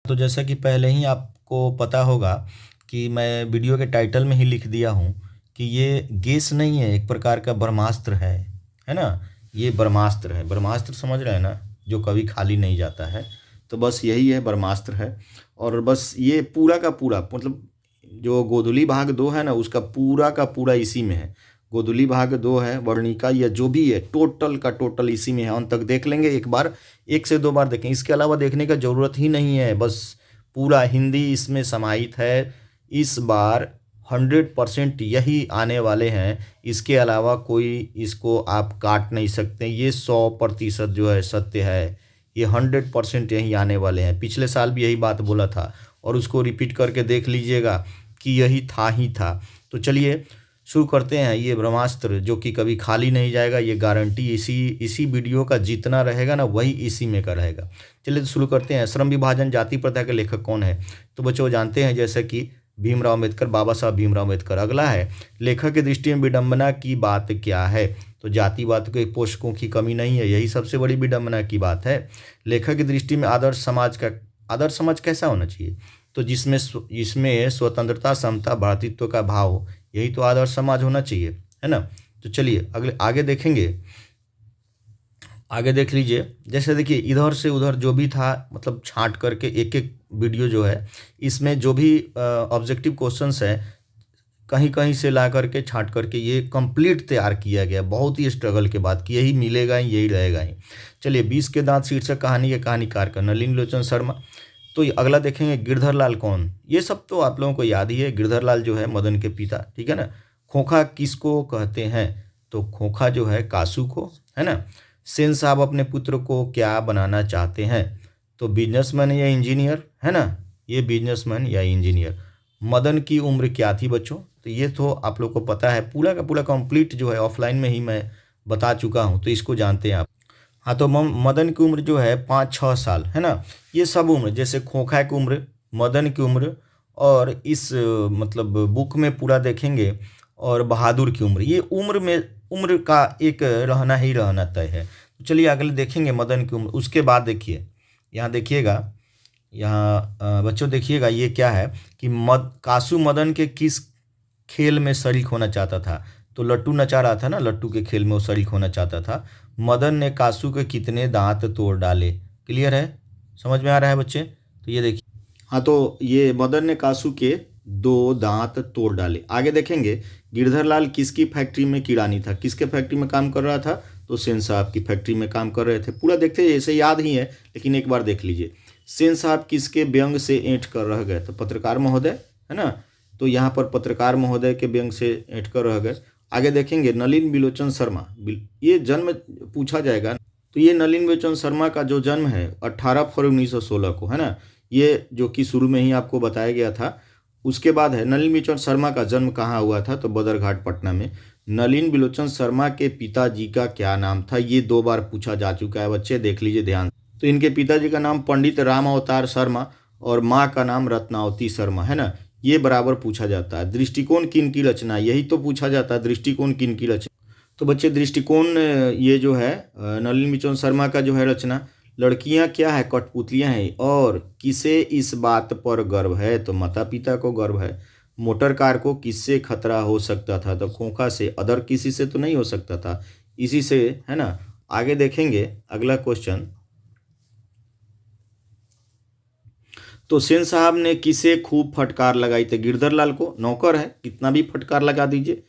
तो जैसा कि पहले ही आपको पता होगा कि मैं वीडियो के टाइटल में ही लिख दिया हूँ कि ये गैस नहीं है, एक प्रकार का ब्रह्मास्त्र है ना। ये ब्रह्मास्त्र है, ब्रह्मास्त्र समझ रहे हैं ना, जो कभी खाली नहीं जाता है। तो बस यही है, ब्रह्मास्त्र है। और बस ये पूरा का पूरा मतलब जो गोधूली भाग 2 है ना, उसका पूरा का पूरा इसी में है। गोधूली भाग 2 है, वर्णिका या जो भी है, टोटल का टोटल इसी में है। अंत तक देख लेंगे एक बार, 1 से 2 बार देखें, इसके अलावा देखने का ज़रूरत ही नहीं है। बस पूरा हिंदी इसमें समाहित है। इस बार 100% यही आने वाले हैं, इसके अलावा कोई इसको आप काट नहीं सकते। ये 100% जो है सत्य है, ये 100% यही आने वाले हैं। पिछले साल भी यही बात बोला था और उसको रिपीट करके देख लीजिएगा कि यही था ही था। तो चलिए शुरू करते हैं। ये ब्रह्मास्त्र जो कि कभी खाली नहीं जाएगा, ये गारंटी इसी वीडियो का जितना रहेगा ना, वही इसी में का रहेगा। चलिए तो शुरू करते हैं। श्रम विभाजन जाति प्रथा के लेखक कौन है? तो बच्चों जानते हैं जैसे कि भीमराव अम्बेडकर, बाबा साहब भीमराव अम्बेडकर। अगला है, लेखक की दृष्टि में विडंबना की बात क्या है? तो जातिवाद के पोषकों की कमी नहीं है, यही सबसे बड़ी विडंबना की बात है। लेखक की दृष्टि में आदर्श समाज कैसा होना चाहिए? तो जिसमें स्वतंत्रता, समता, भ्रातृत्व का भाव हो, यही तो आदर्श समाज होना चाहिए, है ना। तो चलिए आगे देखेंगे। आगे देख लीजिए, जैसे देखिए इधर से उधर जो भी था, मतलब छांट करके एक एक वीडियो जो है, इसमें जो भी ऑब्जेक्टिव क्वेश्चंस है, कहीं कहीं से ला करके छांट करके ये कंप्लीट तैयार किया गया, बहुत ही स्ट्रगल के बाद कि यही मिलेगा ही, यही रहेगा ही। चलिए 20 के दांत शीर्षक कहानी के कहानीकार का नलिनी लोचन शर्मा। तो अगला देखेंगे, गिरधर लाल कौन? ये सब तो आप लोगों को याद ही है। गिरधर लाल जो है मदन के पिता, ठीक है ना। खोखा किसको कहते हैं? तो खोखा जो है कासू को, है ना। सेन साहब अपने पुत्र को क्या बनाना चाहते हैं? तो बिजनेसमैन या इंजीनियर, है ना। ये बिजनेसमैन या इंजीनियर। मदन की उम्र क्या थी बच्चों? तो ये तो आप लोग को पता है, पूरा का पूरा कंप्लीट जो है ऑफलाइन में ही मैं बता चुका हूँ, तो इसको जानते हैं आप। हाँ, तो मदन की उम्र जो है 5-6 साल, है ना। ये सब उम्र, जैसे खोखा की उम्र, मदन की उम्र, और इस मतलब बुक में पूरा देखेंगे, और बहादुर की उम्र, ये उम्र का एक रहना ही रहना तय है। तो चलिए अगले देखेंगे मदन की उम्र। उसके बाद देखिए, यहाँ देखिएगा, यहाँ बच्चों देखिएगा, ये क्या है कि कासू मदन के किस खेल में शरीक होना चाहता था? तो लट्टू नचा रहा था ना, लट्टू के खेल में वो शरीक होना चाहता था। मदन ने कासू के कितने दांत तोड़ डाले? क्लियर है, समझ में आ रहा है बच्चे? तो ये देखिए, हाँ, तो ये मदन ने कासू के 2 दांत तोड़ डाले। आगे देखेंगे, गिरधर लाल किसकी फैक्ट्री में किरानी था? किसके फैक्ट्री में काम कर रहा था? तो सेन साहब की फैक्ट्री में काम कर रहे थे। पूरा देखते हैं, ऐसे याद ही है लेकिन एक बार देख लीजिए। सेन साहब किसके व्यंग से ऐंठ कर रह गए? तो पत्रकार महोदय, है ना। तो यहाँ पर पत्रकार महोदय के व्यंग से ऐंठ कर रह गए। आगे देखेंगे, नलिन बिलोचन शर्मा, ये जन्म पूछा जाएगा। तो ये नलिन बिलोचन शर्मा का जो जन्म है 18 फरवरी 1916 को, है ना। ये जो कि शुरू में ही आपको बताया गया था। उसके बाद है, नलिन बिलोचन शर्मा का जन्म कहाँ हुआ था? तो बदरघाट पटना में। नलिन बिलोचन शर्मा के पिताजी का क्या नाम था? ये 2 बार पूछा जा चुका है बच्चे, देख लीजिए ध्यान। तो इनके पिताजी का नाम पंडित राम अवतार शर्मा और माँ का नाम रत्नावती शर्मा, है ना। ये बराबर पूछा जाता है। दृष्टिकोण किन की रचना? यही तो पूछा जाता है, दृष्टिकोण किन की रचना। तो बच्चे दृष्टिकोण, ये जो है नलिनी बिलोचन शर्मा का जो है रचना, लड़कियां क्या है? कठपुतलियां हैं। और किसे इस बात पर गर्व है? तो माता पिता को गर्व है। मोटर कार को किससे खतरा हो सकता था? तो खोखा से, अदर किसी से तो नहीं हो सकता था, इसी से, है ना। आगे देखेंगे अगला क्वेश्चन। तो सेन साहब ने किसे खूब फटकार लगाई? थी गिरधर लाल को, नौकर है, कितना भी फटकार लगा दीजिए।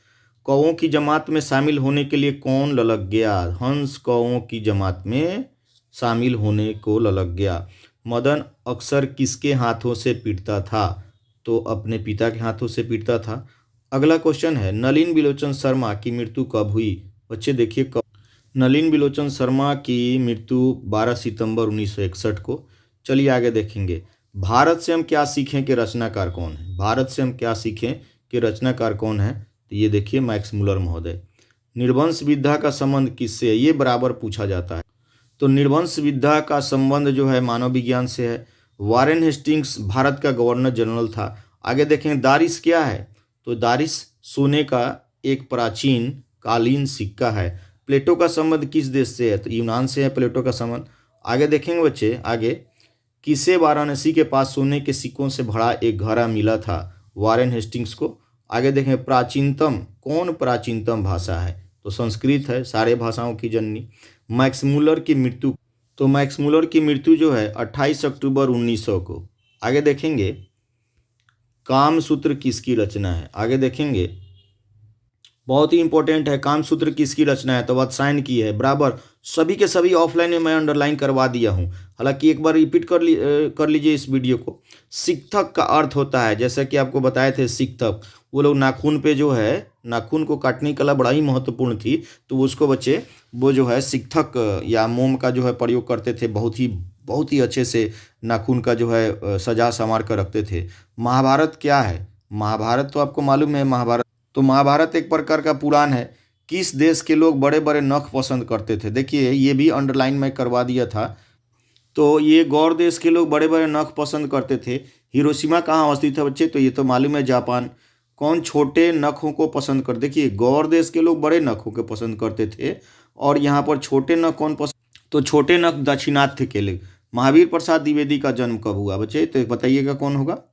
कौओं की जमात में शामिल होने के लिए कौन ललक गया? हंस कौओं की जमात में शामिल होने को ललक गया। मदन अक्सर किसके हाथों से पीटता था? तो अपने पिता के हाथों से पीटता था। अगला क्वेश्चन है, नलिन बिलोचन शर्मा की मृत्यु कब हुई? बच्चे देखिए कब। नलिन बिलोचन शर्मा की मृत्यु 12 सितंबर 1961 को। चलिए आगे देखेंगे, भारत से हम क्या सीखें कि रचनाकार कौन है? भारत से हम क्या सीखें कि रचनाकार कौन है? तो ये देखिए मैक्स मुलर महोदय। निर्वंश विद्या का संबंध किससे है? ये बराबर पूछा जाता है। तो निर्वंश विद्या का संबंध जो है मानव विज्ञान से है। वारेन हेस्टिंग्स भारत का गवर्नर जनरल था। आगे देखें, दारिस क्या है? तो दारिस सोने का एक प्राचीन कालीन सिक्का है। प्लेटो का संबंध किस देश से है? तो यूनान से है प्लेटो का संबंध। आगे देखेंगे बच्चे, आगे किसे वाराणसी के पास सोने के सिक्कों से भरा एक घड़ा मिला था वारेन हेस्टिंग्स को? आगे देखें, प्राचीनतम, कौन प्राचीनतम भाषा है? तो संस्कृत है, सारे भाषाओं की जननी। मैक्स मुलर की मृत्यु, तो मैक्स मुलर की मृत्यु जो है 28 अक्टूबर 1900 को। आगे देखेंगे, कामसूत्र किसकी रचना है? आगे देखेंगे, बहुत ही इंपॉर्टेंट है, कामसूत्र किसकी रचना है? तो वात्स्यायन की है। बराबर, सभी के सभी ऑफलाइन में मैं अंडरलाइन करवा दिया हूँ। हालांकि एक बार रिपीट कर लीजिए इस वीडियो को। शिक्षक का अर्थ होता है, जैसा कि आपको बताए थे, शिक्षक वो लोग नाखून पे जो है, नाखून को काटने की कला बड़ा ही महत्वपूर्ण थी, तो उसको बच्चे वो जो है शिक्षक या मोम का जो है प्रयोग करते थे, बहुत ही अच्छे से नाखून का जो है सजा संवार कर रखते थे। महाभारत क्या है? महाभारत तो आपको मालूम है, महाभारत एक प्रकार का पुराण है। किस देश के लोग बड़े बड़े नख पसंद करते थे? देखिए, ये भी अंडरलाइन में करवा दिया था। तो ये गौर देश के लोग बड़े बड़े नख पसंद करते थे। हिरोशिमा कहाँ अवस्थित है बच्चे? तो ये तो मालूम है, जापान। कौन छोटे नखों को पसंद कर? देखिए, गौर देश के लोग बड़े नखों को पसंद करते थे, और यहाँ पर छोटे नख कौन पसंद? तो छोटे नख दाक्षिणात्य के लिए। महावीर प्रसाद द्विवेदी का जन्म कब हुआ बच्चे? तो बताइएगा कौन होगा?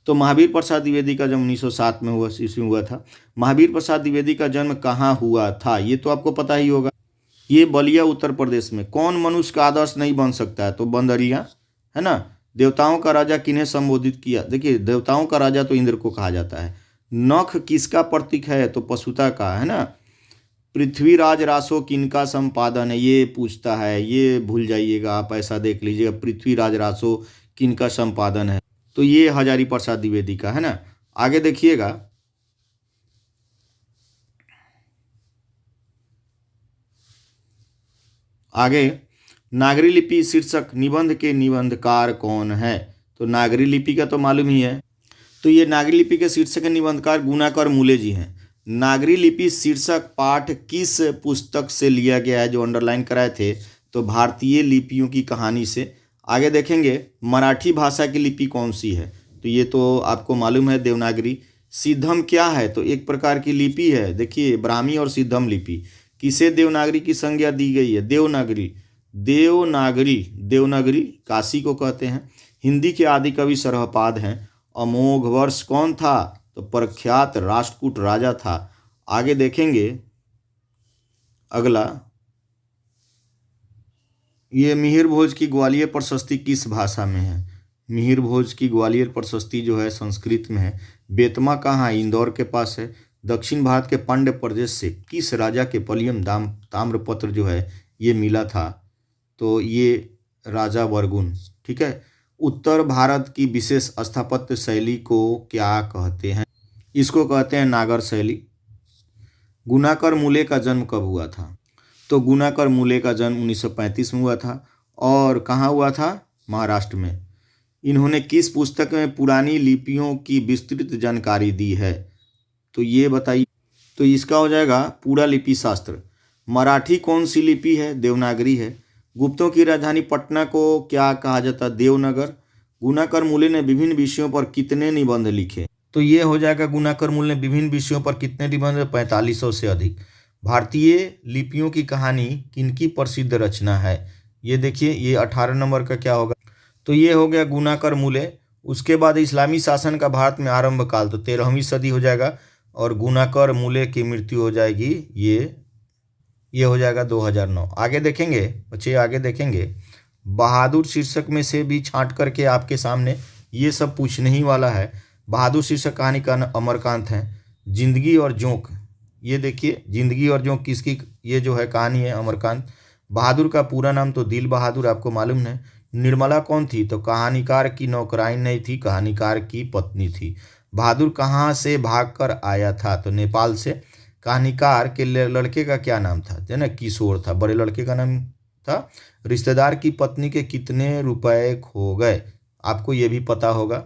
तो महावीर प्रसाद द्विवेदी का जन्म 1907 में हुआ था। महावीर प्रसाद द्विवेदी का जन्म कहाँ हुआ था? ये तो आपको पता ही होगा, ये बलिया उत्तर प्रदेश में। कौन मनुष्य का आदर्श नहीं बन सकता है? तो बंदरिया, है ना। देवताओं का राजा किन्हें संबोधित किया? देखिए, देवताओं का राजा तो इंद्र को कहा जाता है। नख किसका प्रतीक है? तो पशुता का, है ना। पृथ्वीराज रासो किनका संपादन है? ये पूछता है, ये भूल जाइएगा आप, ऐसा देख लीजिएगा, पृथ्वीराज रासो किनका संपादन है? तो ये हजारी प्रसाद द्विवेदी का, है ना। आगे देखिएगा, आगे नागरी लिपि शीर्षक निबंध के निबंधकार कौन है? तो नागरी लिपि का तो मालूम ही है। तो ये नागरी लिपि के शीर्षक के निबंधकार गुणाकर मूले जी हैं। नागरी लिपि शीर्षक पाठ किस पुस्तक से लिया गया है, जो अंडरलाइन कराए थे? तो भारतीय लिपियों की कहानी से। आगे देखेंगे, मराठी भाषा की लिपि कौन सी है? तो ये तो आपको मालूम है, देवनागरी। सिद्धम क्या है? तो एक प्रकार की लिपि है। देखिए, ब्राह्मी और सिद्धम लिपि। किसे देवनागरी की संज्ञा दी गई है? देवनागरी। देवनागरी काशी को कहते हैं। हिंदी के आदि कवि सरहपाद हैं। अमोघ वर्ष कौन था? तो प्रख्यात राष्ट्रकूट राजा था। आगे देखेंगे, अगला, ये मिहिर भोज की ग्वालियर प्रशस्ति किस भाषा में है? मिहिर भोज की ग्वालियर प्रशस्ति जो है संस्कृत में है। बेतमा कहाँ है? इंदौर के पास है। दक्षिण भारत के पांड्य प्रदेश से किस राजा के पलियम ताम्रपत्र जो है ये मिला था? तो ये राजा वर्गुन, ठीक है। उत्तर भारत की विशेष स्थापत्य शैली को क्या कहते हैं? इसको कहते हैं नागर शैली। गुणाकर मूले का जन्म कब हुआ था? तो गुणाकर मूले का जन्म 1935 में हुआ था। और कहाँ हुआ था? महाराष्ट्र में। इन्होंने किस पुस्तक में पुरानी लिपियों की विस्तृत जानकारी दी है? तो ये बताइए। तो इसका हो जाएगा पूरा लिपि शास्त्र। मराठी कौन सी लिपि है? देवनागरी है। गुप्तों की राजधानी पटना को क्या कहा जाता? देवनगर। गुणाकर मूले ने विभिन्न विषयों पर कितने निबंध लिखे? तो ये हो जाएगा, गुणाकर मूले ने विभिन्न विषयों पर कितने निबंध? 4500 से अधिक। भारतीय लिपियों की कहानी किनकी प्रसिद्ध रचना है? ये देखिए, ये 18 नंबर का क्या होगा? तो ये हो गया गुणाकर मूले। उसके बाद इस्लामी शासन का भारत में आरंभ काल, तो 13वीं सदी हो जाएगा, और गुणाकर मूले की मृत्यु हो जाएगी, ये हो जाएगा 2009। आगे देखेंगे बच्चे, आगे देखेंगे, बहादुर शीर्षक में से भी छांट करके आपके सामने ये सब पूछने ही वाला है। बहादुर शीर्षक कहानी का अमरकांत है। जिंदगी और जोंक, ये देखिए, जिंदगी और जोंक किसकी, ये जो है कहानी है अमरकांत। बहादुर का पूरा नाम तो दिल बहादुर, आपको मालूम है। निर्मला कौन थी? तो कहानीकार की नौकराइन नहीं थी, कहानीकार की पत्नी थी। बहादुर कहाँ से भागकर आया था? तो नेपाल से। कहानीकार के लड़के का क्या नाम था? है ना, किशोर था, बड़े लड़के का नाम था। रिश्तेदार की पत्नी के कितने रुपए खो गए? आपको ये भी पता होगा।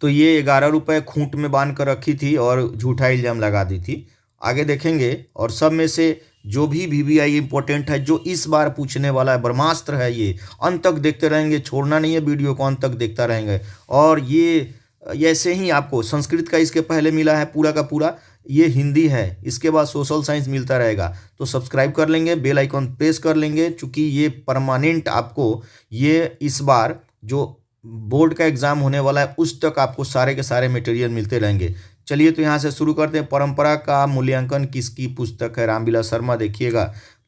तो ये 11 रुपए खूंट में बांध कर रखी थी और झूठा इल्जाम लगा दी थी। आगे देखेंगे, और सब में से जो भी VVI इंपॉर्टेंट है, जो इस बार पूछने वाला है, ब्रह्मास्त्र है, ये अंत तक देखते रहेंगे, छोड़ना नहीं है वीडियो को, अंत तक देखता रहेंगे। और ये ऐसे ही आपको संस्कृत का इसके पहले मिला है पूरा का पूरा, ये हिंदी है, इसके बाद सोशल साइंस मिलता रहेगा। तो सब्सक्राइब कर लेंगे, बेल आइकॉन प्रेस कर लेंगे, चूँकि ये परमानेंट आपको ये इस बार जो बोर्ड का एग्जाम होने वाला है उस तक आपको सारे के सारे मटेरियल मिलते रहेंगे। चलिए तो यहाँ से शुरू करते हैं। परंपरा का मूल्यांकन किसकी पुस्तक है? रामविलास शर्मा। देखिएगा,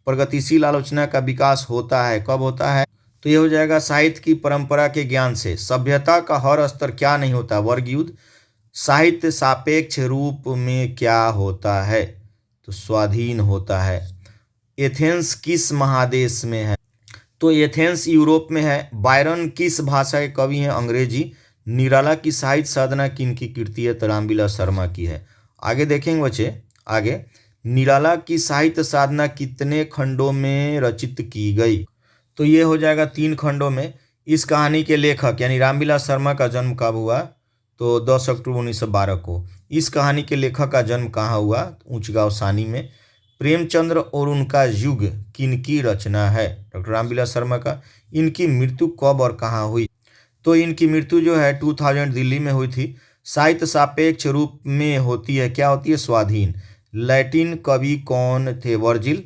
प्रगतिशील आलोचना का विकास होता है, कब होता है? तो ये हो जाएगा साहित्य की परंपरा के ज्ञान से। सभ्यता का हर स्तर क्या नहीं होता? वर्ग युद्ध। साहित्य सापेक्ष रूप में क्या होता है? तो स्वाधीन होता है। एथेंस किस महादेश में है? तो एथेंस यूरोप में है। बायरन किस भाषा के कवि हैं? अंग्रेजी। निराला की साहित्य साधना किनकी कृति है? तो रामविलास शर्मा की है। आगे देखेंगे बच्चे, आगे निराला की साहित्य साधना कितने खंडों में रचित की गई? तो ये हो जाएगा 3 खंडों में। इस कहानी के लेखक यानी रामविलास शर्मा का जन्म कब हुआ? तो 10 अक्टूबर 1912 को। इस कहानी के लेखक का जन्म कहाँ हुआ? ऊंचगांव सानी में। प्रेमचंद्र और उनका युग किनकी रचना है? डॉक्टर रामविलास शर्मा का। इनकी मृत्यु कब और कहाँ हुई? तो इनकी मृत्यु जो है 2000 दिल्ली में हुई थी। साहित्य सापेक्ष रूप में होती है, क्या होती है? स्वाधीन। लैटिन कवि कौन थे? वर्जिल।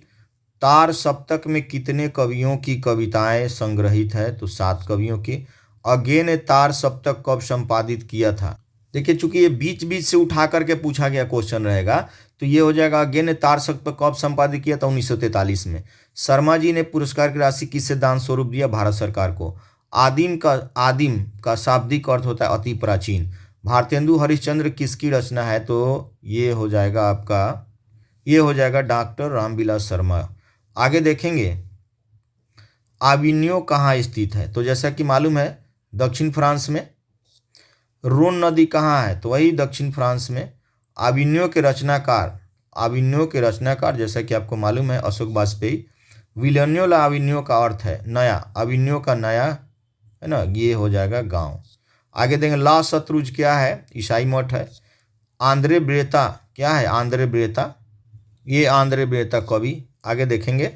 तार सप्तक में कितने कवियों की कविताएं संग्रहित है? तो 7 कवियों की। अगे ने तार सप्तक कब संपादित किया था? देखिए, चूंकि ये बीच बीच से उठा करके पूछा गया क्वेश्चन रहेगा, तो ये हो जाएगा अगे ने तार सप्तक कब संपादित किया था? 1943 में। शर्मा जी ने पुरस्कार की राशि किससे दान स्वरूप दिया? भारत सरकार को। आदिम का शाब्दिक अर्थ होता है अति प्राचीन। भारतेंदु हरिश्चंद्र किसकी रचना है? तो ये हो जाएगा आपका, ये हो जाएगा डॉक्टर रामविलास शर्मा। आगे देखेंगे, आविन्यो कहाँ स्थित है? तो जैसा कि मालूम है दक्षिण फ्रांस में। रोन नदी कहाँ है? तो वही दक्षिण फ्रांस में। आविन्यो के रचनाकार जैसा कि आपको मालूम है अशोक वाजपेयी। विलन्यो ला आविन्यो का अर्थ है नया, आविन्यो का नया है ना, ये हो जाएगा गांव। आगे देखेंगे, ला शत्रुज क्या है? ईसाई मठ है। आंद्रे ब्रेता क्या है? आंद्रे ब्रेता, ये आंद्रे ब्रेता कवि। आगे देखेंगे,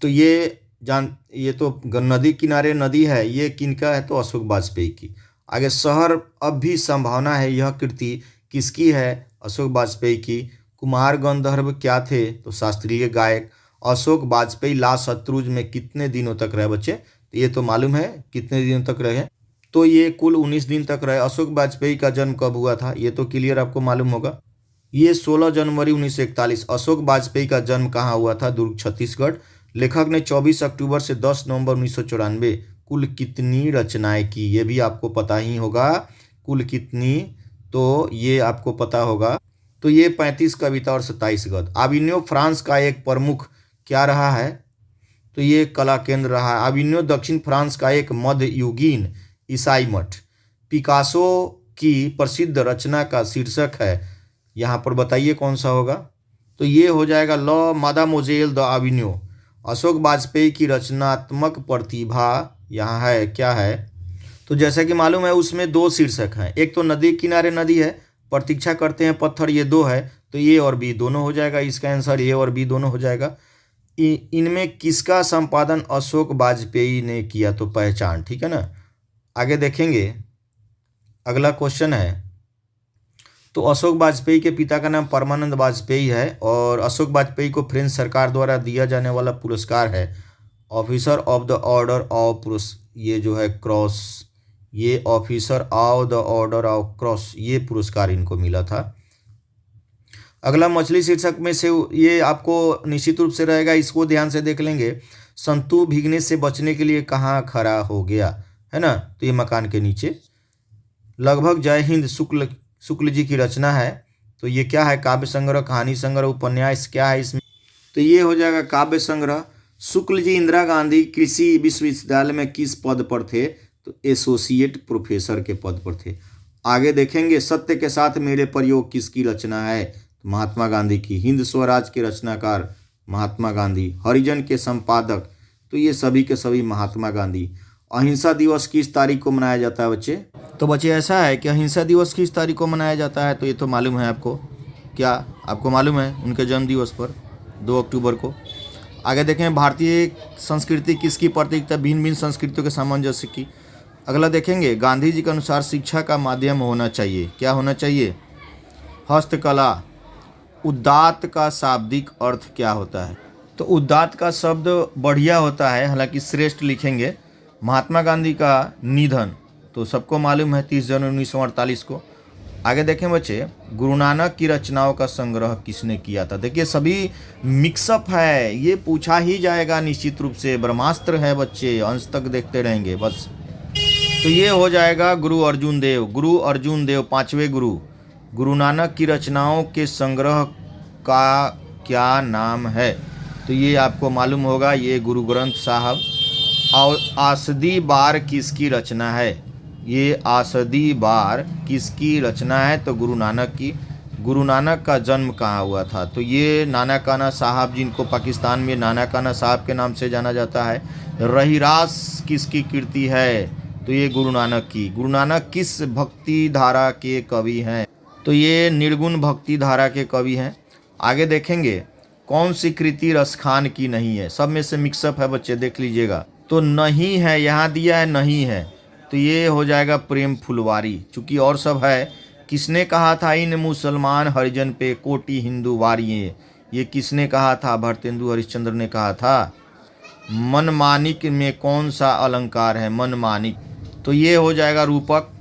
तो ये तो नदी किनारे नदी है, ये किनका है? तो अशोक वाजपेयी की। आगे, शहर अब भी संभावना है, यह कृति किसकी है? अशोक वाजपेयी की। कुमार गंधर्व क्या थे? तो शास्त्रीय गायक। अशोक वाजपेयी ला शत्रुज में कितने दिनों तक रहे बच्चे? तो ये तो मालूम है कितने दिनों तक रहे, तो ये कुल 19 दिन तक रहे। अशोक वाजपेयी का जन्म कब हुआ था? ये तो क्लियर आपको मालूम होगा, ये 16 जनवरी 1941। अशोक वाजपेयी का जन्म कहाँ हुआ था? दुर्ग, छत्तीसगढ़। लेखक ने 24 अक्टूबर से 10 नवंबर 1994 कुल कितनी रचनाएं की? ये भी आपको पता ही होगा, कुल कितनी, तो ये आपको पता होगा। तो ये 35 कविता और 27 गद्य। आविन्यो फ्रांस का एक प्रमुख क्या रहा है? तो ये कला केंद्र रहा है। आविन्यो दक्षिण फ्रांस का एक मध्ययुगीन ईसाई मठ। पिकासो की प्रसिद्ध रचना का शीर्षक है, यहाँ पर बताइए कौन सा होगा? तो ये हो जाएगा ल मादामोजेल द आविन्यो। अशोक वाजपेयी की रचनात्मक प्रतिभा यहाँ है, क्या है? तो जैसा कि मालूम है उसमें 2 शीर्षक हैं, एक तो नदी किनारे नदी है, प्रतीक्षा करते हैं पत्थर, ये 2 है, तो ए और बी दोनों हो जाएगा। इसका आंसर ए और बी दोनों हो जाएगा। इनमें किसका संपादन अशोक वाजपेयी ने किया? तो पहचान, ठीक है ना। आगे देखेंगे, अगला क्वेश्चन है, तो अशोक वाजपेयी के पिता का नाम परमानंद वाजपेयी है और अशोक वाजपेयी को फ्रेंच सरकार द्वारा दिया जाने वाला पुरस्कार है officer of the order of ये जो है क्रॉस, ये officer of the order of cross, ये पुरस्कार इनको मिला था। अगला मछली शीर्षक में से ये आपको निश्चित रूप से रहेगा, इसको ध्यान से देख लेंगे। संतु भीगने से बचने के लिए कहाँ खड़ा हो गया, है ना, तो ये मकान के नीचे। लगभग जय हिंद शुक्ल जी की रचना है, तो ये क्या है? काव्य संग्रह, कहानी संग्रह, उपन्यास, क्या है इसमें? तो ये हो जाएगा काव्य संग्रह। शुक्ल जी इंदिरा गांधी कृषि विश्वविद्यालय में किस पद पर थे? तो एसोसिएट प्रोफेसर के पद पर थे। आगे देखेंगे, सत्य के साथ मेरे प्रयोग किसकी रचना है? तो महात्मा गांधी की। हिंद स्वराज के रचनाकार महात्मा गांधी। हरिजन के संपादक, तो ये सभी के सभी महात्मा गांधी। अहिंसा दिवस किस तारीख को मनाया जाता है बच्चे? तो बच्चे ऐसा है कि अहिंसा दिवस किस तारीख को मनाया जाता है? तो ये तो मालूम है आपको, क्या आपको मालूम है? उनके जन्म दिवस पर 2 अक्टूबर को। आगे देखें, भारतीय संस्कृति किसकी प्रतीक था? भिन्न भिन्न संस्कृतियों के सामंजस्य की। अगला देखेंगे, गांधी जी के अनुसार शिक्षा का माध्यम होना चाहिए, क्या होना चाहिए? हस्तकला। उदात्त का शाब्दिक अर्थ क्या होता है? तो उदात्त का शब्द बढ़िया होता है, हालांकि श्रेष्ठ लिखेंगे। महात्मा गांधी का निधन तो सबको मालूम है 30 जनवरी 1948 को। आगे देखें बच्चे, गुरु नानक की रचनाओं का संग्रह किसने किया था। देखिए सभी मिक्सअप है, ये पूछा ही जाएगा निश्चित रूप से। ब्रह्मास्त्र है बच्चे, अंश तक देखते रहेंगे बस। तो ये हो जाएगा गुरु अर्जुन देव। गुरु अर्जुन देव पांचवें गुरु। गुरु नानक की रचनाओं के संग्रह का क्या नाम है, तो ये आपको मालूम होगा, ये गुरु ग्रंथ साहब। और आसदी बार किसकी रचना है, ये आसदी बार किसकी रचना है, तो गुरु नानक की। गुरु नानक का जन्म कहाँ हुआ था, तो ये नाना काना साहब, जिनको पाकिस्तान में नाना काना साहब के नाम से जाना जाता है। रहीरास किसकी कृति है, तो ये गुरु नानक की। गुरु नानक किस भक्ति धारा के कवि हैं, तो ये निर्गुण भक्ति धारा के कवि हैं। आगे देखेंगे कौन सी कृति रसखान की नहीं है। सब में से मिक्सअप है बच्चे, देख लीजिएगा। तो नहीं है, यहाँ दिया है नहीं है, तो ये हो जाएगा प्रेम फुलवारी। चूँकि और सब है। किसने कहा था इन मुसलमान हरिजन पे कोटि हिंदू वारिये, ये किसने कहा था, भारतेंदु हरिश्चंद्र ने कहा था। मनमानिक में कौन सा अलंकार है, मनमानिक, तो ये हो जाएगा रूपक।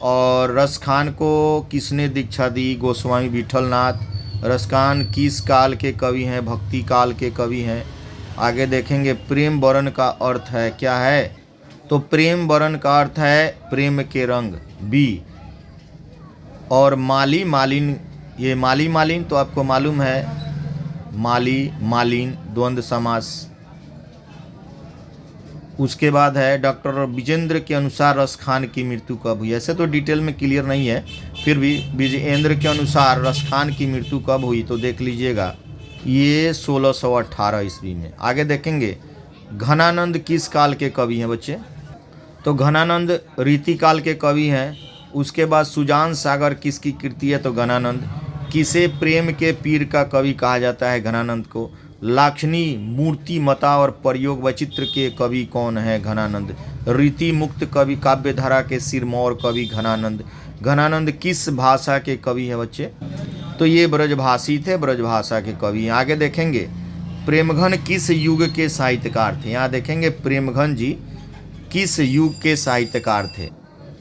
और रसखान को किसने दीक्षा दी, गोस्वामी विठलनाथ। रसखान किस काल के कवि हैं, भक्ति काल के कवि हैं। आगे देखेंगे प्रेम वरण का अर्थ है क्या है, तो प्रेम वरण का अर्थ है प्रेम के रंग, बी। और माली मालिन, ये माली मालिन तो आपको मालूम है, माली मालिन द्वंद्व समास। उसके बाद है डॉक्टर विजेंद्र के अनुसार रसखान की मृत्यु कब हुई। ऐसे तो डिटेल में क्लियर नहीं है, फिर भी विजेंद्र के अनुसार रसखान की मृत्यु कब हुई, तो देख लीजिएगा, ये 1618 ईस्वी में। आगे देखेंगे घनानंद किस काल के कवि हैं बच्चे, तो घनानंद रीति काल के कवि हैं। उसके बाद सुजान सागर किसकी कृति है, तो घनानंद। किसे प्रेम के पीर का कवि कहा जाता है, घनानंद को। लाक्षणी मूर्तिमता और प्रयोग वैचित्र के कवि कौन है, घनानंद। रीति मुक्त कवि काव्यधारा के सिरमौर कवि घनानंद। घनानंद किस भाषा के कवि है बच्चे, तो ये ब्रजभाषी थे, ब्रजभाषा के कवि। आगे देखेंगे प्रेमघन किस युग के साहित्यकार थे। यहाँ देखेंगे प्रेमघन जी किस युग के साहित्यकार थे,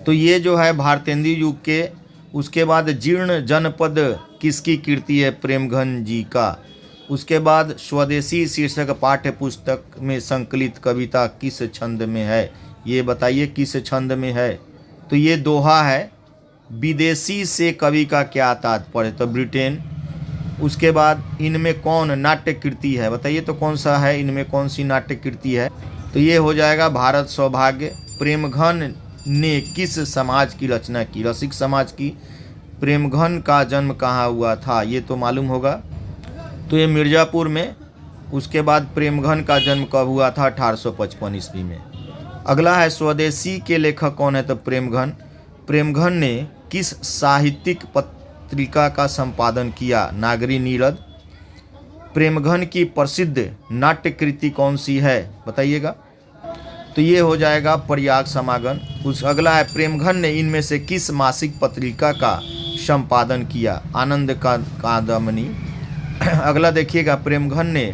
तो ये जो है भारतेंदु युग के। उसके बाद जीर्ण जनपद किसकी कृति है, प्रेमघन जी का। उसके बाद स्वदेशी शीर्षक पाठ्य पुस्तक में संकलित कविता किस छंद में है, ये बताइए किस छंद में है, तो ये दोहा है। विदेशी से कवि का क्या तात्पर्य, तो ब्रिटेन। उसके बाद इनमें कौन नाट्य कृति है, बताइए तो कौन सा है, इनमें कौन सी नाट्य कृति है, तो ये हो जाएगा भारत सौभाग्य। प्रेमघन ने किस समाज की रचना की, रसिक समाज की। प्रेमघन का जन्म कहाँ हुआ था, ये तो मालूम होगा, तो ये मिर्ज़ापुर में। उसके बाद प्रेमघन का जन्म कब हुआ था, 1855 ईस्वी में। अगला है स्वदेशी के लेखक कौन है, तो प्रेमघन। प्रेमघन ने किस साहित्यिक पत्रिका का संपादन किया, नागरी नीरद। प्रेमघन की प्रसिद्ध नाट्य कृति कौन सी है, बताइएगा, तो ये हो जाएगा प्रयाग समागम। उस अगला है प्रेमघन ने इनमें से किस मासिक पत्रिका का संपादन किया, आनंद कादम्बनी। अगला देखिएगा प्रेमघन ने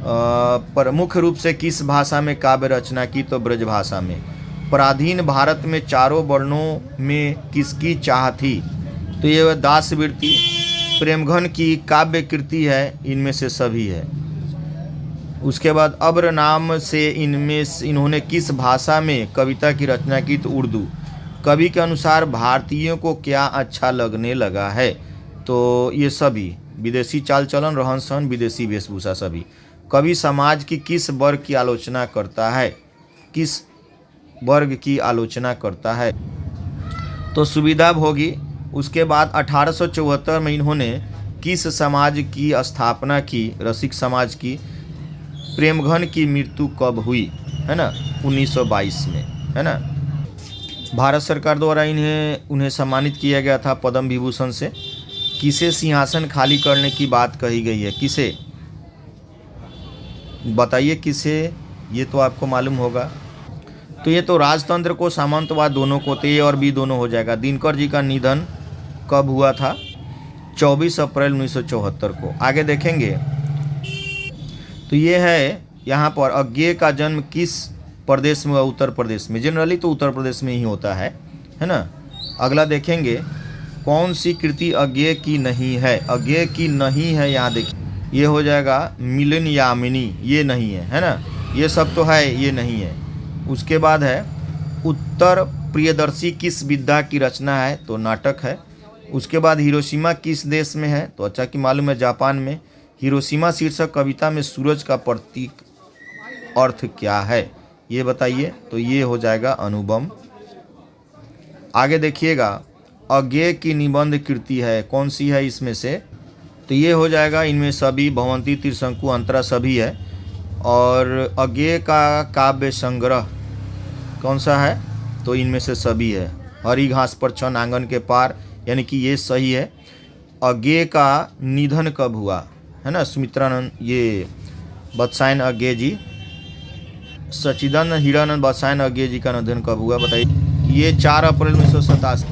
प्रमुख रूप से किस भाषा में काव्य रचना की, तो ब्रजभाषा में। पराधीन भारत में चारों वर्णों में किसकी चाह थी, तो ये दासवृत्ति। प्रेमघन की काव्य कृति है, इनमें से सभी है। उसके बाद अब्र नाम से इन्होंने किस भाषा में कविता की रचना की, तो उर्दू। कवि के अनुसार भारतीयों को क्या अच्छा लगने लगा है, तो ये सभी विदेशी चाल चलन, रहन सहन, विदेशी वेशभूषा सभी। कवि समाज की किस वर्ग की आलोचना करता है, किस वर्ग की आलोचना करता है, तो सुविधा भोगी। उसके बाद 1874 में इन्होंने किस समाज की स्थापना की, रसिक समाज की। प्रेमघन की मृत्यु कब हुई, है ना, 1922 में, है ना। भारत सरकार द्वारा उन्हें सम्मानित किया गया था पद्म विभूषण से। किसे सिंहासन खाली करने की बात कही गई है, किसे, बताइए किसे, ये तो आपको मालूम होगा। तो ये तो राजतंत्र को, सामंतवाद दोनों को, तो ए और बी दोनों हो जाएगा। दिनकर जी का निधन कब हुआ था, 24 अप्रैल 1974 को। आगे देखेंगे तो ये है यहाँ पर अज्ञेय का जन्म किस प्रदेश में हुआ? उत्तर प्रदेश में। जनरली तो उत्तर प्रदेश में ही होता है ना। अगला देखेंगे, कौन सी कृति अज्ञेय की नहीं है? अज्ञेय की नहीं है, यहाँ देखिए ये हो जाएगा मिलन यामिनी, ये नहीं है ना। ये सब तो है, ये नहीं है। उसके बाद है उत्तर प्रियदर्शी किस विधा की रचना है? तो नाटक है। उसके बाद हिरोशिमा किस देश में है? तो अच्छा कि मालूम है, जापान में। हिरोशिमा शीर्षक कविता में सूरज का प्रतीक अर्थ क्या है, ये बताइए। तो ये हो जाएगा अनुबंध। आगे देखिएगा, अज्ञेय की निबंध कृति है, कौन सी है इसमें से? तो ये हो जाएगा इनमें सभी, भवंती, त्रिशंकु, अंतरा सभी है। और अज्ञेय का काव्य संग्रह कौन सा है? तो इनमें से सभी है। हरी घास पर छन आंगन के पार, यानी कि ये सही है। अज्ञेय का निधन कब हुआ, है ना? सुमित्रानंद, ये बत्सायन अज्ञेय जी, सच्चिदानंद हीरानंद बत्सायन अज्ञेय जी का निधन कब हुआ, बताइए। ये 4 अप्रैल 1987।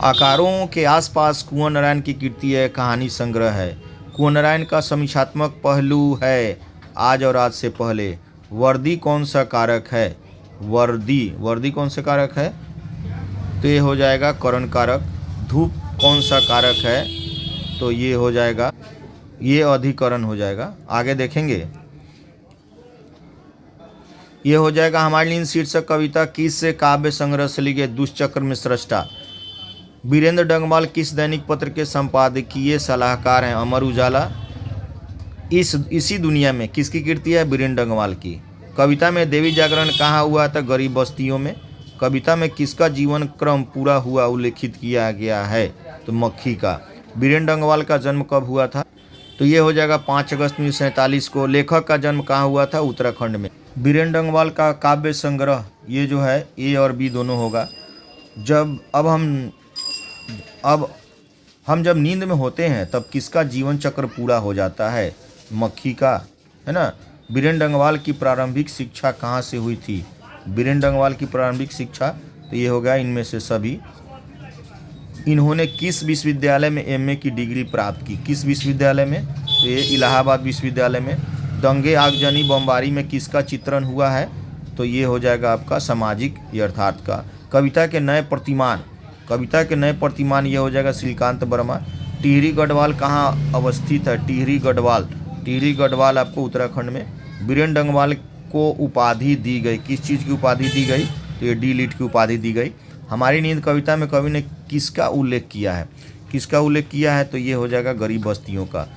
आकारों के आसपास कुंवर नारायण की कृति है, कहानी संग्रह है। कुंवर नारायण का समीक्षात्मक पहलू है आज और आज से पहले। वर्दी कौन सा कारक है? वर्दी कौन सा कारक है? तो ये हो जाएगा करण कारक। धूप कौन सा कारक है? तो ये हो जाएगा, ये अधिकरण हो जाएगा। आगे देखेंगे, ये हो जाएगा हमारी नींद शीर्षक कविता किस काव्य संग्रह से ली गई? दुष्चक्र में सृष्टा। वीरेंद्र डंगवाल किस दैनिक पत्र के संपादकीय सलाहकार हैं? अमर उजाला। इसी दुनिया में किसकी कृति है? वीरेंद्र डंगवाल की। कविता में देवी जागरण कहाँ हुआ था? गरीब बस्तियों में। कविता में किसका जीवन क्रम पूरा हुआ उल्लेखित किया गया है? तो मक्खी का। वीरेंद्र डंगवाल का जन्म कब हुआ था? तो ये हो जाएगा 5 अगस्त 1947 को। लेखक का जन्म कहाँ हुआ था? उत्तराखंड में। वीरेंद्र डंगवाल का काव्य संग्रह, ये जो है ए और बी दोनों होगा। अब हम जब नींद में होते हैं तब किसका जीवन चक्र पूरा हो जाता है? मक्खी का, है ना। वीरेंद्र डंगवाल की प्रारंभिक शिक्षा कहाँ से हुई थी? वीरेंद्र डंगवाल की प्रारंभिक शिक्षा, तो ये हो गया इनमें से सभी। इन्होंने किस विश्वविद्यालय में एमए की डिग्री प्राप्त की? किस विश्वविद्यालय में? तो ये इलाहाबाद विश्वविद्यालय में। दंगे आगजनी बमबारी में किसका चित्रण हुआ है? तो ये हो जाएगा आपका सामाजिक यथार्थ का। कविता के नए प्रतिमान ये हो जाएगा श्रीकांत वर्मा। टिहरी गढ़वाल कहाँ अवस्थित है? टिहरी गढ़वाल आपको उत्तराखंड में। वीरेंद्र डंगवाल को उपाधि दी गई, किस चीज़ की उपाधि दी गई? तो ये डी लिट की उपाधि दी गई। हमारी नींद कविता में कवि ने किसका उल्लेख किया है? तो ये हो जाएगा गरीब बस्तियों का।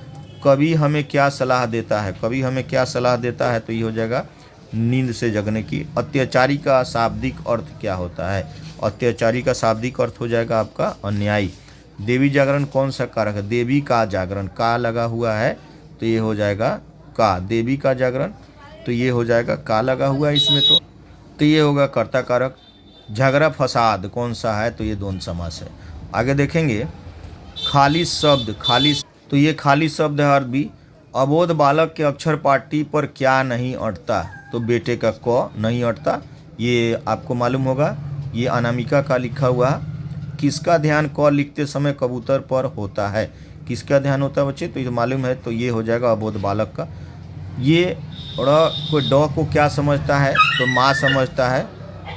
कवि हमें क्या सलाह देता है? तो ये हो जाएगा नींद से जगने की। अत्याचारी का शाब्दिक अर्थ क्या होता है? अत्याचारी का शाब्दिक अर्थ हो जाएगा आपका अन्यायी। देवी जागरण कौन सा कारक है? देवी का जागरण, का लगा हुआ है, तो ये हो जाएगा का। देवी का जागरण, तो ये हो जाएगा का लगा हुआ है इसमें, तो ये होगा कर्ता कारक। झगड़ा फसाद कौन सा है? तो ये द्वंद्व समास है। आगे देखेंगे, खाली शब्द, तो ये खाली शब्द है अर्थ भी। अबोध बालक के अक्षर पाटी पर क्या नहीं अटता? तो बेटे का क नहीं अटता, ये आपको मालूम होगा। ये अनामिका का लिखा हुआ। किसका ध्यान क लिखते समय कबूतर पर होता है? किसका ध्यान होता है बच्चे? तो ये मालूम है, तो ये हो जाएगा अबोध बालक का। ये कोई ड को क्या समझता है? तो माँ समझता है।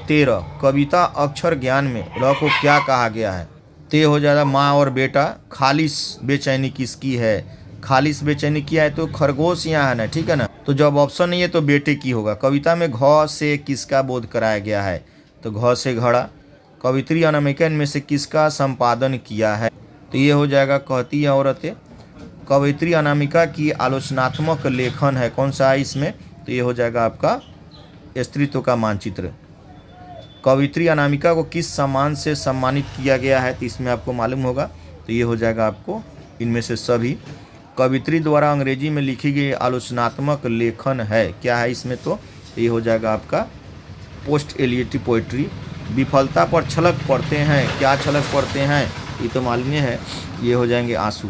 13 कविता अक्षर ज्ञान में र को क्या कहा गया है? तो ये हो जाएगा माँ और बेटा। खालिश बेचैनी किसकी है? खालिश बेचैनी किया है तो खरगोश यहाँ है ना, ठीक है ना। तो जब ऑप्शन नहीं है तो बेटे की होगा। कविता में घ से किसका बोध कराया गया है? तो घ से घड़ा। कवित्री अनामिका इनमें से किसका संपादन किया है? तो ये हो जाएगा कहती है औरतें। कवित्री अनामिका की आलोचनात्मक लेखन है, कौन सा है इसमें? तो ये हो जाएगा आपका स्त्रीत्व का मानचित्र। कवित्री अनामिका को किस सम्मान से सम्मानित किया गया है? तो इसमें आपको मालूम होगा, तो ये हो जाएगा आपको इनमें से सभी। कवित्री द्वारा अंग्रेजी में लिखी गई आलोचनात्मक लेखन है, क्या है इसमें? तो ये हो जाएगा आपका पोस्ट एलिएटिव पोइट्री। विफलता पर छलक पड़ते हैं, क्या छलक पड़ते हैं? ये तो मालूम है, ये हो जाएंगे आंसू।